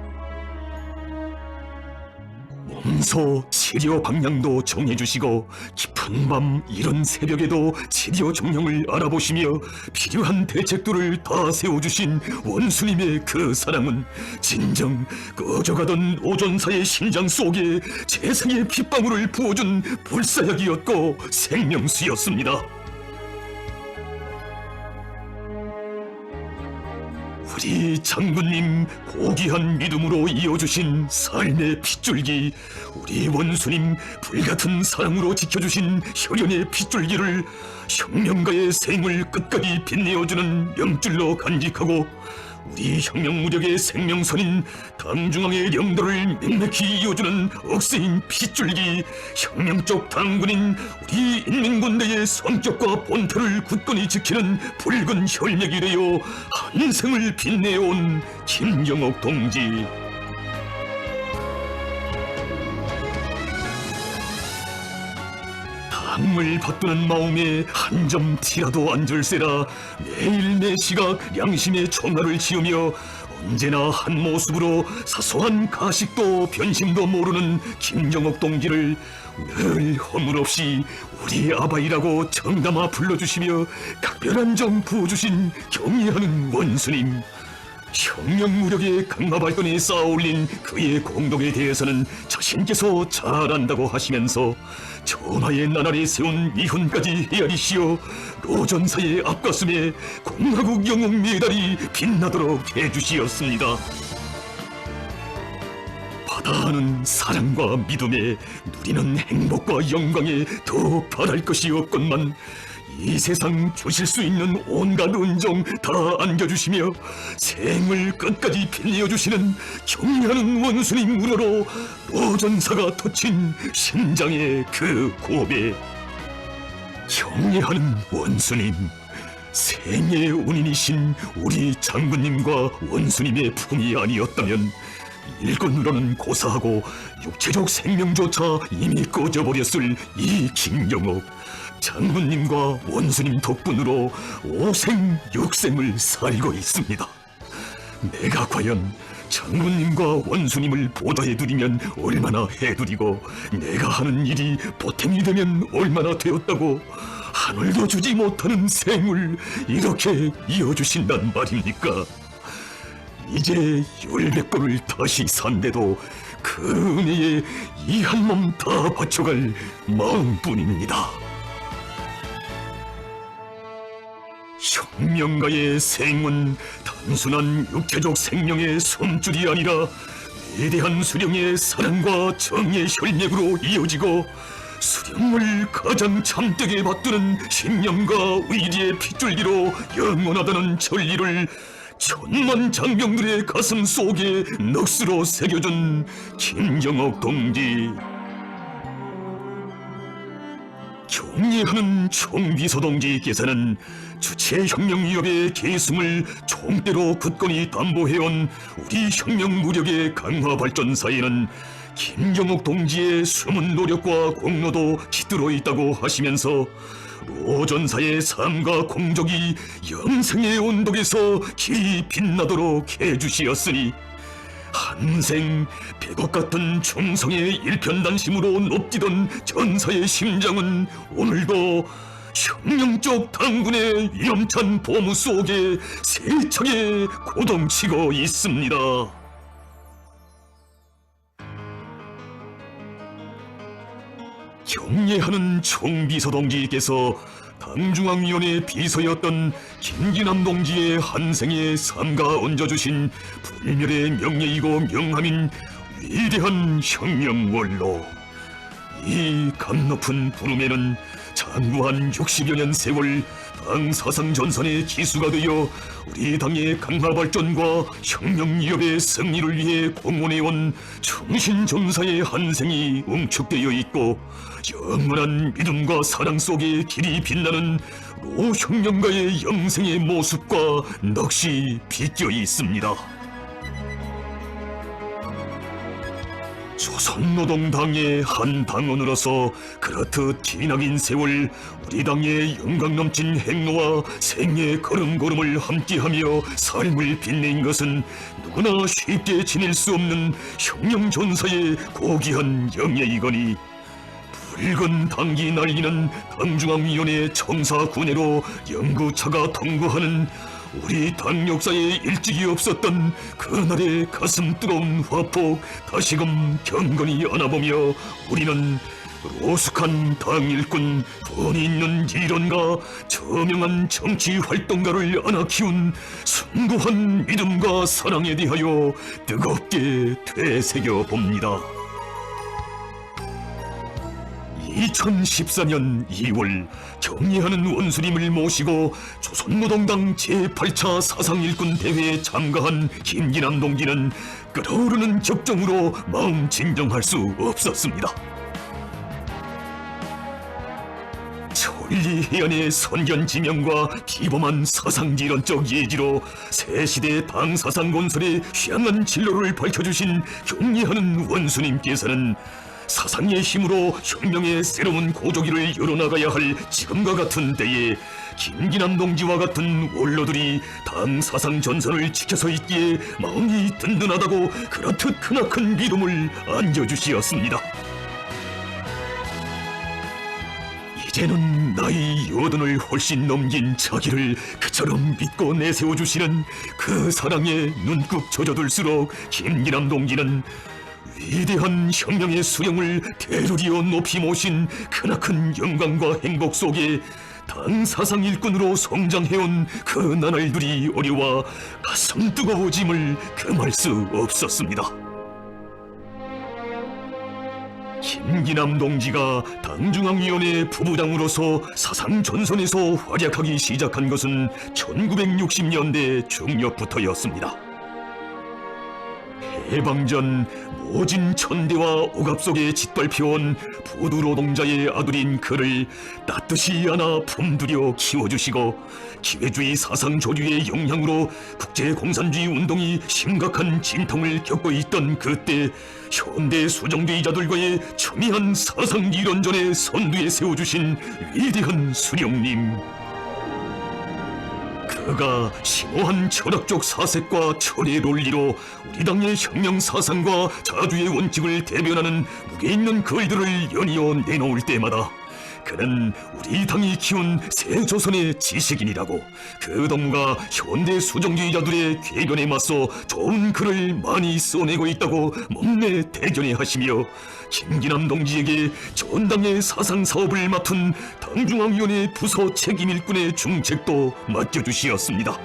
몸소 치료 방향도 정해주시고 깊은 밤 이른 새벽에도 치료 정형을 알아보시며 필요한 대책들을 다 세워주신 원수님의 그 사랑은 진정 꺼져가던 오전사의 심장 속에 재생의 핏방울을 부어준 불사약이었고 생명수였습니다. 우리 장군님 고귀한 믿음으로 이어주신 삶의 핏줄기, 우리 원수님 불같은 사랑으로 지켜주신 혈연의 핏줄기를 혁명가의 생을 끝까지 빛내어주는 명줄로 간직하고 우리 혁명무력의 생명선인 당중앙의 영도를 맹맥히 이어주는 억세인 핏줄기, 혁명적 당군인 우리 인민군대의 성격과 본태를 굳건히 지키는 붉은 혈맥이 되어 한 생을 빛내온 김영옥 동지. 당을 받드는 마음에 한 점 티라도 안 줄세라 매일 매시각 양심의 총알을 지으며 언제나 한 모습으로 사소한 가식도 변심도 모르는 김영옥 동지를 늘 허물없이 우리 아바이라고 정담아 불러주시며 각별한 정 부어주신 경의하는 원수님, 혁명무력의 강화 발전에 쌓아올린 그의 공덕에 대해서는 자신께서 잘 안다고 하시면서 전하의 나날에 세운 미훈까지 헤아리시어 로전사의 앞가슴에 공화국 영웅 메달이 빛나도록 해주시었습니다. 바다는 사랑과 믿음에, 누리는 행복과 영광에 더 바랄 것이 없건만 이 세상 주실 수 있는 온갖 은정 다 안겨주시며 생을 끝까지 빛내어주시는 경의하는 원수님 우러러 로전사가 터친 심장의 그 고백. 경의하는 원수님, 생의 운인이신 우리 장군님과 원수님의 품이 아니었다면 일꾼으로는 고사하고 육체적 생명조차 이미 꺼져버렸을 이 김영옥, 장군님과 원수님 덕분으로 오생 육생을 살고 있습니다. 내가 과연 장군님과 원수님을 보답해드리면 얼마나 해드리고 내가 하는 일이 보탬이 되면 얼마나 되었다고 하늘도 주지 못하는 생을 이렇게 이어주신단 말입니까? 이제 10배꼴을 다시 산데도 그 은혜에 이 한 몸 다 바쳐갈 마음뿐입니다. 혁명가의 생은 단순한 육체적 생명의 손줄이 아니라 위대한 수령의 사랑과 정의 혈맥으로 이어지고 수령을 가장 참되게 받드는 신념과 의지의 핏줄기로 영원하다는 진리를 천만 장병들의 가슴 속에 넋으로 새겨준 김영옥 동지. 경의하는 총비서 동지께서는 주체혁명위협의 계승을 총대로 굳건히 담보해온 우리 혁명무력의 강화 발전사에는 김영옥 동지의 숨은 노력과 공로도 깃들어 있다고 하시면서 로전사의 삶과 공적이 영생의 온덕에서 길이 빛나도록 해주시었으니 한생 백억 같은 충성의 일편단심으로 높디던 전사의 심장은 오늘도 혁명적 당군의 위험찬 보무 속에 세차게 고동치고 있습니다. 경례하는 총비서동지께서 당중앙위원회 비서였던 김기남 동지의 한생에 삼가 얹어주신 불멸의 명예이고 명함인 위대한 혁명원로. 이 감높은 부름에는 장구한 60여 년 세월 당 사상 전선의 기수가 되어 우리 당의 강화 발전과 혁명 위협의 승리를 위해 공헌해온 충신정사의 한생이 응축되어 있고, 영원한 믿음과 사랑 속에 길이 빛나는 로 혁명가의 영생의 모습과 넋이 비껴 있습니다. 조선노동당의 한 당원으로서 그렇듯 기나긴 세월 우리 당의 영광 넘친 행로와 생의 걸음걸음을 함께하며 삶을 빛낸 것은 누구나 쉽게 지닐 수 없는 혁명전사의 고귀한 영예이거니, 붉은 당기 날리는 당중앙위원회 청사군회로 영구차가 통과하는 우리 당 역사에 일찍이 없었던 그날의 가슴 뜨거운 화폭 다시금 경건히 안아보며, 우리는 로숙한 당 일꾼, 본이 있는 일원가, 저명한 정치 활동가를 안아 키운 숭고한 믿음과 사랑에 대하여 뜨겁게 되새겨 봅니다. 2014년 2월 경례하는 원수님을 모시고 조선노동당 제8차 사상일꾼 대회에 참가한 김기남 동지는 끓어오르는 격정으로 마음 진정할 수 없었습니다. 천리해안의 선견지명과 비범한 사상질언적 예지로 새 시대 당 사상 건설의 향한 진로를 밝혀주신 경례하는 원수님께서는 사상의 힘으로 혁명의 새로운 고조기를 열어나가야 할 지금과 같은 때에 김기남 동지와 같은 원로들이 당 사상 전선을 지켜서 있기에 마음이 든든하다고 그렇듯 크나큰 믿음을 안겨주시었습니다. 이제는 나이 여든을 훨씬 넘긴 자기를 그처럼 믿고 내세워주시는 그 사랑에 눈꾹 젖어들수록 김기남 동지는 위대한 혁명의 수령을 대두리어 높이 모신 크나큰 영광과 행복 속에 당 사상 일꾼으로 성장해온 그 나날들이 어려워 가슴 뜨거워짐을 금할 수 없었습니다. 김기남 동지가 당중앙위원회 부부장으로서 사상 전선에서 활약하기 시작한 것은 1960년대 중엽부터였습니다. 해방 전 모진 천대와 억압 속에 짓밟혀온 부두노동자의 아들인 그를 따뜻이 안아 품들여 키워주시고, 기회주의 사상 조류의 영향으로 국제공산주의 운동이 심각한 진통을 겪고 있던 그때 현대 수정주의자들과의 첨예한 사상 이론전의 선두에 세워주신 위대한 수령님. 그가 심오한 철학적 사색과 철의 논리로 우리 당의 혁명 사상과 자주의 원칙을 대변하는 무게 있는 글들을 연이어 내놓을 때마다 그는 우리 당이 키운 새 조선의 지식인이라고, 그 덕무가 현대 수정주의자들의 궤변에 맞서 좋은 글을 많이 써내고 있다고 목내 대견해 하시며, 김기남 동지에게 전당의 사상 사업을 맡은 당중앙위원회 부서 책임일꾼의 중책도 맡겨주시었습니다.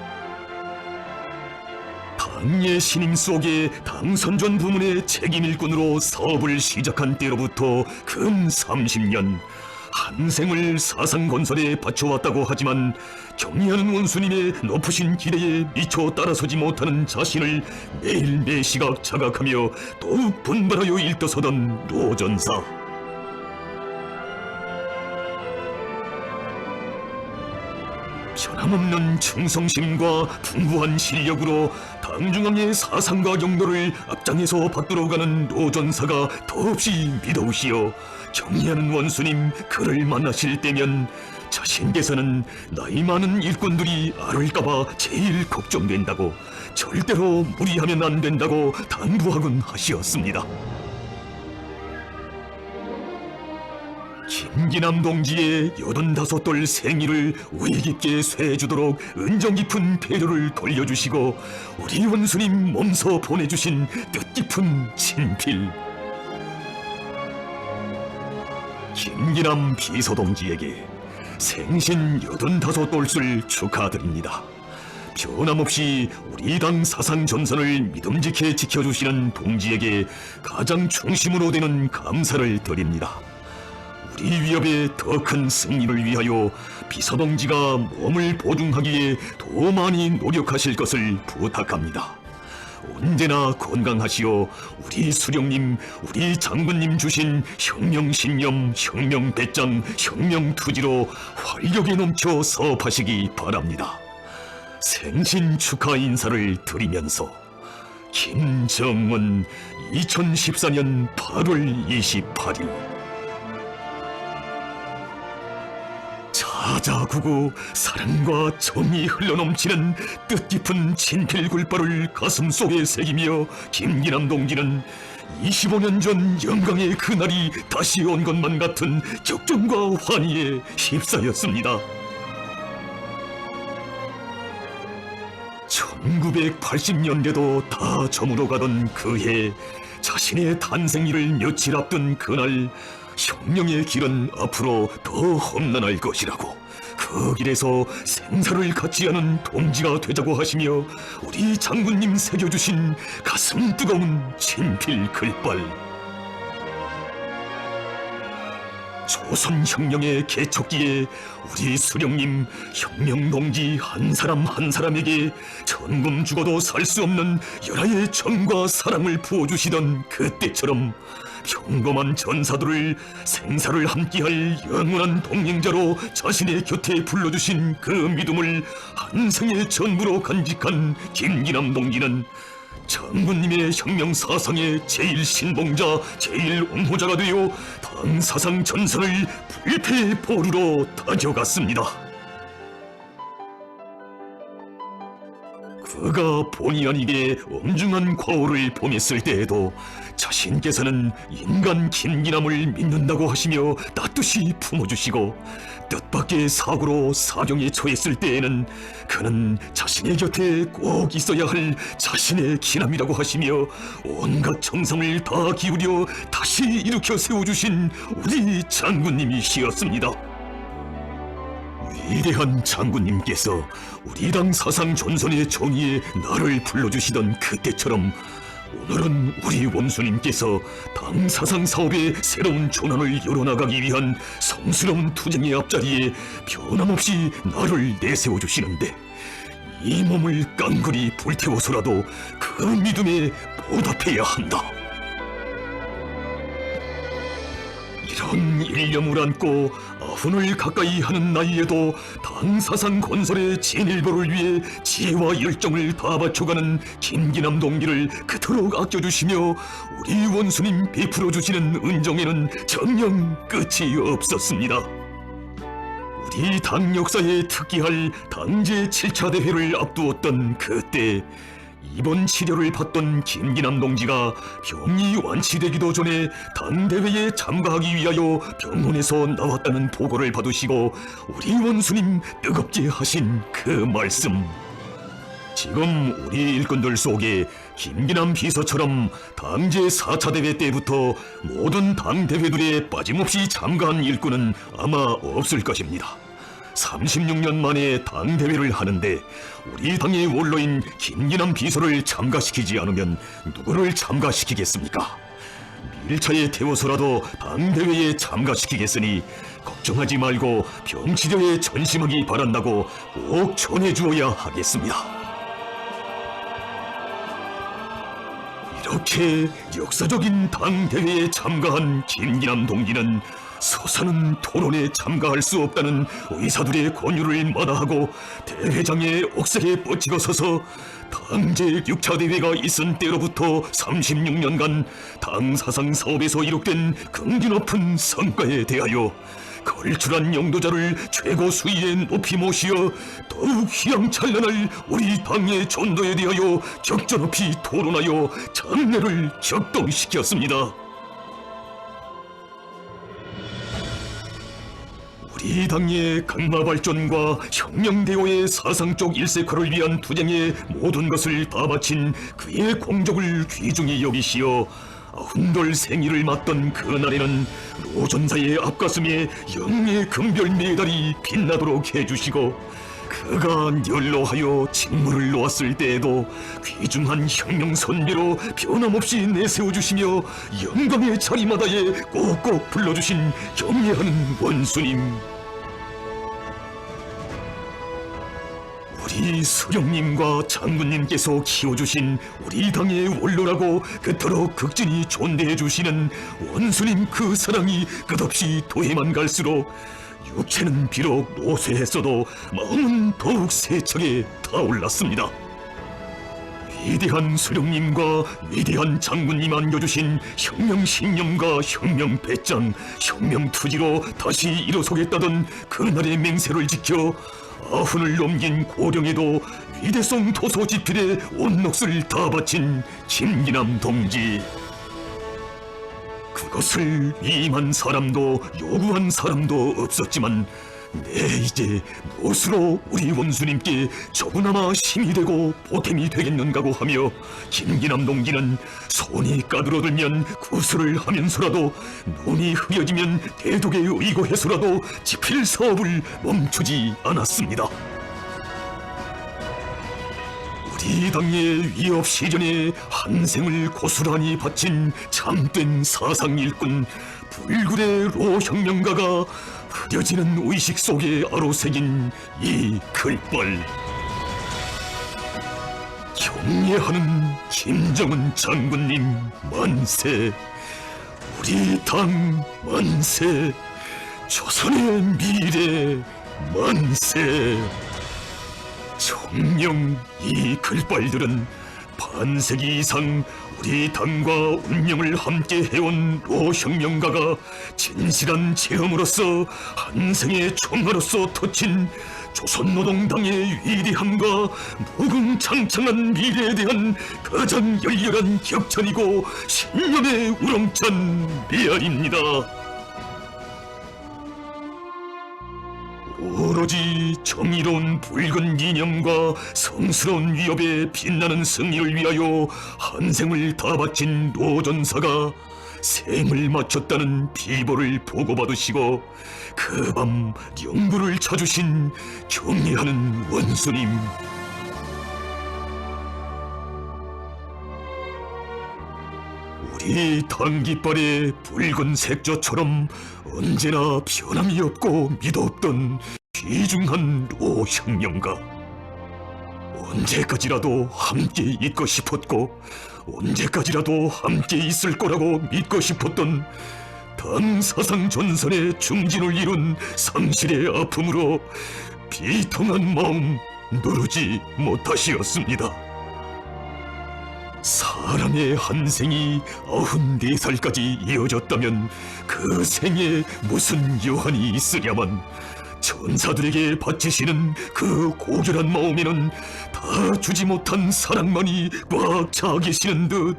당의 신임 속에 당선전 부문의 책임일꾼으로 사업을 시작한 때로부터 근 30년 한생을 사상 건설에 바쳐왔다고 하지만, 경례하는 원수님의 높으신 기대에 미처 따라서지 못하는 자신을 매일 매시각 자각하며 더욱 분발하여 일떠서던 노전사. 변함없는 충성심과 풍부한 실력으로 당중앙의 사상과 영도를 앞장에서 받들어가는 노전사가 더없이 믿어오시어 경례하는 원수님 그를 만나실 때면 자신께서는 나이 많은 일꾼들이 앓을까봐 제일 걱정된다고, 절대로 무리하면 안 된다고 당부하곤 하시었습니다. 김기남 동지의 85돌 생일을 우애 깊게 쇠주도록 은정 깊은 배려를 돌려주시고 우리 원수님 몸소 보내주신 뜻깊은 친필. 김기남 비서동지에게 생신 85돌술 축하드립니다. 변함없이 우리 당 사상 전선을 믿음직해 지켜주시는 동지에게 가장 중심으로 되는 감사를 드립니다. 우리 위협의 더 큰 승리를 위하여 비서동지가 몸을 보증하기에 더 많이 노력하실 것을 부탁합니다. 언제나 건강하시어 우리 수령님, 우리 장군님 주신 혁명신념, 혁명배짱, 혁명투지로 활력이 넘쳐 사업하시기 바랍니다. 생신 축하 인사를 드리면서 김정은 2014년 8월 28일 자자구구 사랑과 정이 흘러넘치는 뜻깊은 친필굴발을 가슴속에 새기며 김기남 동지는 25년 전 영광의 그날이 다시 온 것만 같은 격정과 환희에 휩싸였습니다. 1980년대도 다 저물어가던 그해 자신의 탄생일을 며칠 앞둔 그날 혁명의 길은 앞으로 더 험난할 것이라고 그 길에서 생사를 갖지 않은 동지가 되자고 하시며 우리 장군님 새겨주신 가슴 뜨거운 친필 글발. 조선혁명의 개척기에 우리 수령님 혁명동지 한 사람 한 사람에게 천금 죽어도 살 수 없는 열화의 정과 사랑을 부어주시던 그때처럼 평범한 전사들을 생사를 함께할 영원한 동행자로 자신의 곁에 불러주신 그 믿음을 한 생의 전부로 간직한 김기남 동지는 장군님의 혁명 사상의 제일 신봉자, 제일 옹호자가 되어 당 사상 전선을 불패의 보루로 다져갔습니다. 그가 본의 아니게 엄중한 과오를 범했을 때에도 자신께서는 인간 김기남을 믿는다고 하시며 떳떳이 품어주시고 뜻밖의 사고로 사경에 처했을 때에는 그는 자신의 곁에 꼭 있어야 할 자신의 기남이라고 하시며 온갖 정성을 다 기울여 다시 일으켜 세워주신 우리 장군님이시었습니다. 위대한 장군님께서 우리 당 사상 전선의 정의에 나를 불러주시던 그때처럼 오늘은 우리 원수님께서 당 사상 사업의 새로운 전환을 열어나가기 위한 성스러운 투쟁의 앞자리에 변함없이 나를 내세워주시는데 이 몸을 깡그리 불태워서라도 그 믿음에 보답해야 한다. 이런 일념을 안고 90을 가까이 하는 나이에도 당 사상 건설의 진일보를 위해 지혜와 열정을 다 바쳐가는 김기남 동지를 그토록 아껴주시며 우리 원수님 베풀어 주시는 은정에는 정녕 끝이 없었습니다. 우리 당 역사에 특기할 당제 7차 대회를 앞두었던 그때 입원 치료를 받던 김기남 동지가 병이 완치되기도 전에 당대회에 참가하기 위하여 병원에서 나왔다는 보고를 받으시고 우리 원수님 뜨겁게 하신 그 말씀. 지금 우리 일꾼들 속에 김기남 비서처럼 당제 4차 대회 때부터 모든 당대회들에 빠짐없이 참가한 일꾼은 아마 없을 것입니다. 36년 만에 당대회를 하는데 우리 당의 원로인 김기남 비서를 참가시키지 않으면 누구를 참가시키겠습니까? 밀차에 태워서라도 당대회에 참가시키겠으니 걱정하지 말고 병치료에 전심하기 바란다고 꼭 전해주어야 하겠습니다. 이렇게 역사적인 당대회에 참가한 김기남 동지는 서사는 토론에 참가할 수 없다는 의사들의 권유를 마다하고 대회장의 옥색에 뻗치고 서서 당제 6차 대회가 있은 때로부터 36년간 당 사상 사업에서 이룩된 긍지 높은 성과에 대하여 걸출한 영도자를 최고 수위에 높이 모시어 더욱 휘황찬란할 우리 당의 전도에 대하여 격전 없이 토론하여 장래를 격동시켰습니다. 우리 당의 강마 발전과 혁명대오의 사상적 일색화를 위한 투쟁에 모든 것을 다 바친 그의 공적을 귀중히 여기시어 아흔돌 생일을 맞던 그날에는 노전사의 앞가슴에 영예의 금별 메달이 빛나도록 해주시고, 그가 연로하여 직무를 놓았을 때에도 귀중한 혁명 선배로 변함없이 내세워주시며 영광의 자리마다에 꼭꼭 불러주신 경례하는 원수님, 우리 수령님과 장군님께서 키워주신 우리 당의 원로라고 그토록 극진히 존대해주시는 원수님 그 사랑이 끝없이 더해만 갈수록 육체는 비록 노쇠했어도 마음은 더욱 세차게 타올랐습니다. 위대한 수령님과 위대한 장군님 안겨주신 혁명신념과 혁명배짱, 혁명투지로 다시 일어서겠다던 그날의 맹세를 지켜 아흔을 넘긴 고령에도 위대성 도서 집필에 온 넋을 다 바친 김기남 동지, 그것을 위임한 사람도 요구한 사람도 없었지만 이제 무엇으로 우리 원수님께 조그나마 힘이 되고 보탬이 되겠는가고 하며 김기남 동지는 손이 까들어들면 구슬을 하면서라도 눈이 흐려지면 대독에 의거해서라도 집필 사업을 멈추지 않았습니다. 우리 당의 위협 시전에 한 생을 고스란히 바친 참된 사상 일꾼 불굴의 로혁명가가 흐려지는 의식 속에 아로새긴 이 글벌, 경례하는 김정은 장군님 만세, 우리 당 만세, 조선의 미래 만세. 정녕 이 글발들은 반세기 이상 우리 당과 운명을 함께 해온 로혁명가가 진실한 체험으로서 한생의 총화로서 터친 조선노동당의 위대함과 무궁장창한 미래에 대한 가장 열렬한 격찬이고 신념의 우렁찬 메아리입니다. 오로지 정의로운 붉은 이념과 성스러운 위협에 빛나는 승리를 위하여 한생을 다 바친 노전사가 생을 마쳤다는 비보를 보고받으시고 그 밤 영구를 찾으신 경례하는 원수님, 우리 당 깃발의 붉은 색조처럼 언제나 변함이 없고 믿었던 귀중한 로혁명가, 언제까지라도 함께 있고 싶었고 언제까지라도 함께 있을 거라고 믿고 싶었던 당 사상 전선의 중진을 이룬 상실의 아픔으로 비통한 마음 누르지 못하시었습니다. 사람의 한 생이 94살까지 이어졌다면 그 생에 무슨 여한이 있으랴만 전사들에게 바치시는 그 고결한 마음에는 다 주지 못한 사랑만이 꽉 차 계시는 듯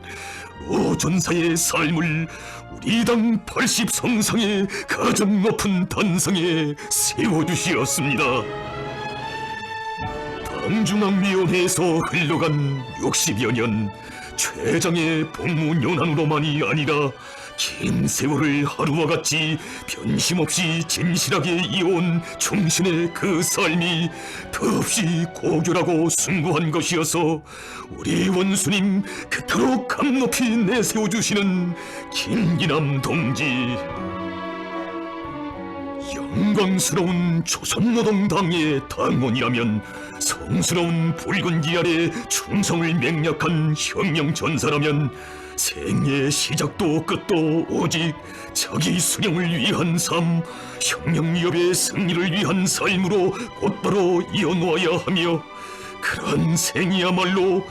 노전사의 삶을 우리 당 80성상의 가장 높은 단상에 세워주시었습니다. 당중앙위원회에서 흘러간 60여 년, 최장의 복무연한으로만이 아니라 긴 세월을 하루와 같이 변심없이 진실하게 이어온 충신의 그 삶이 더없이 고결하고 숭고한 것이어서 우리 원수님 그토록 감높이 내세워주시는 김기남 동지, 영광스러운 조선노동당의 당원이라면 성스러운 붉은 기 아래 충성을 맹약한 혁명전사라면 생의 시작도 끝도 오직 자기 수령을 위한 삶, 혁명위협의 승리를 위한 삶으로 곧바로 이어놓아야 하며, 그런 생이야말로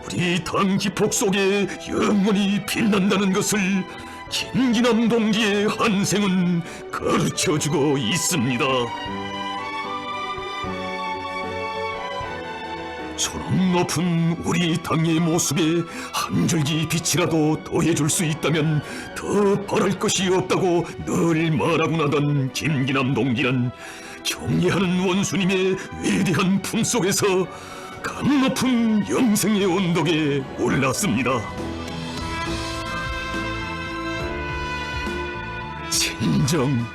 우리 당 기폭 속에 영원히 빛난다는 것을 김기남 동지의 한생은 가르쳐주고 있습니다. 소름 높은 우리 당의 모습에 한 줄기 빛이라도 더해줄 수 있다면 더 바랄 것이 없다고 늘 말하고 나던 김기남 동지는 경애하는 원수님의 위대한 품 속에서 강 높은 영생의 언덕에 올랐습니다. 진정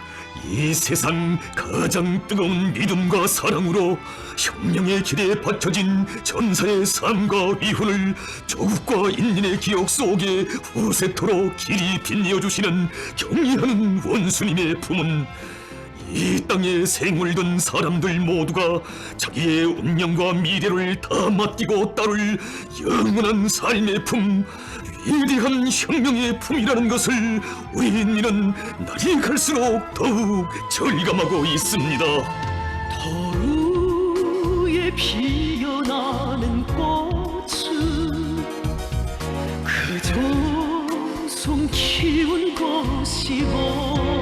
이 세상 가장 뜨거운 믿음과 사랑으로 혁명의 길에 바쳐진 전사의 삶과 위훈을 조국과 인민의 기억 속에 후세토록 길이 빛내어주시는 경애하는 원수님의 품은 이 땅에 생물든 사람들 모두가 자기의 운명과 미래를 다 맡기고 따를 영원한 삶의 품, 위대한 혁명의 품이라는 것을 우리 인민은 날이 갈수록 더욱 절감하고 있습니다. 도루에 피어나는 꽃은 그저 손 키운 것이고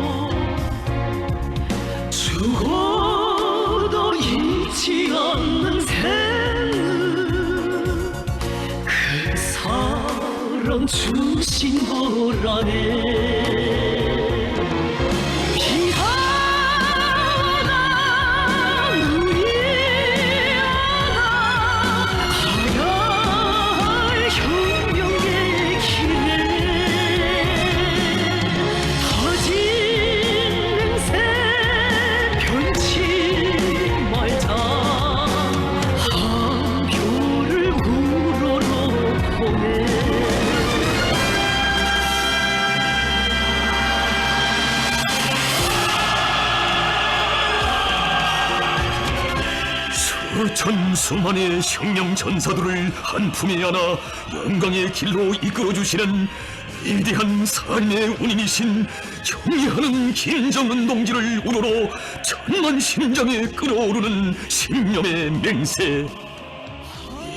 죽어도 잊지 않는 생은 그 사랑 주신 거라네. 수천 수만의 혁명 전사들을 한 품에 안아 영광의 길로 이끌어주시는 위대한 삶의 운인이신 경애하는 김정은 동지를 우러러 천만 심장에 끓어오르는 신념의 맹세.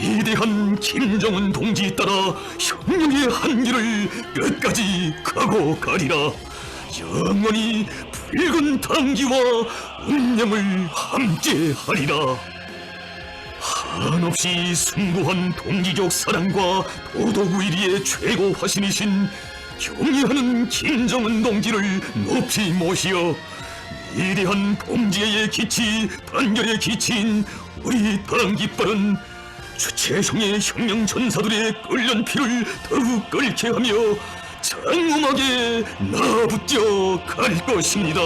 위대한 김정은 동지 따라 혁명의 한길을 끝까지 가고 가리라. 영원히 붉은 당기와 운명을 함께하리라. 한없이 숭고한 동지적 사랑과 도덕의리의 최고 화신이신 경애하는 김정은 동지를 높이 모시어 위대한 동지의 기치, 단결의 기치인 우리 당 깃발은 주체성의 혁명 전사들의 끓는 피를 더욱 끓게 하며 장엄하게 나붙여 갈 것입니다.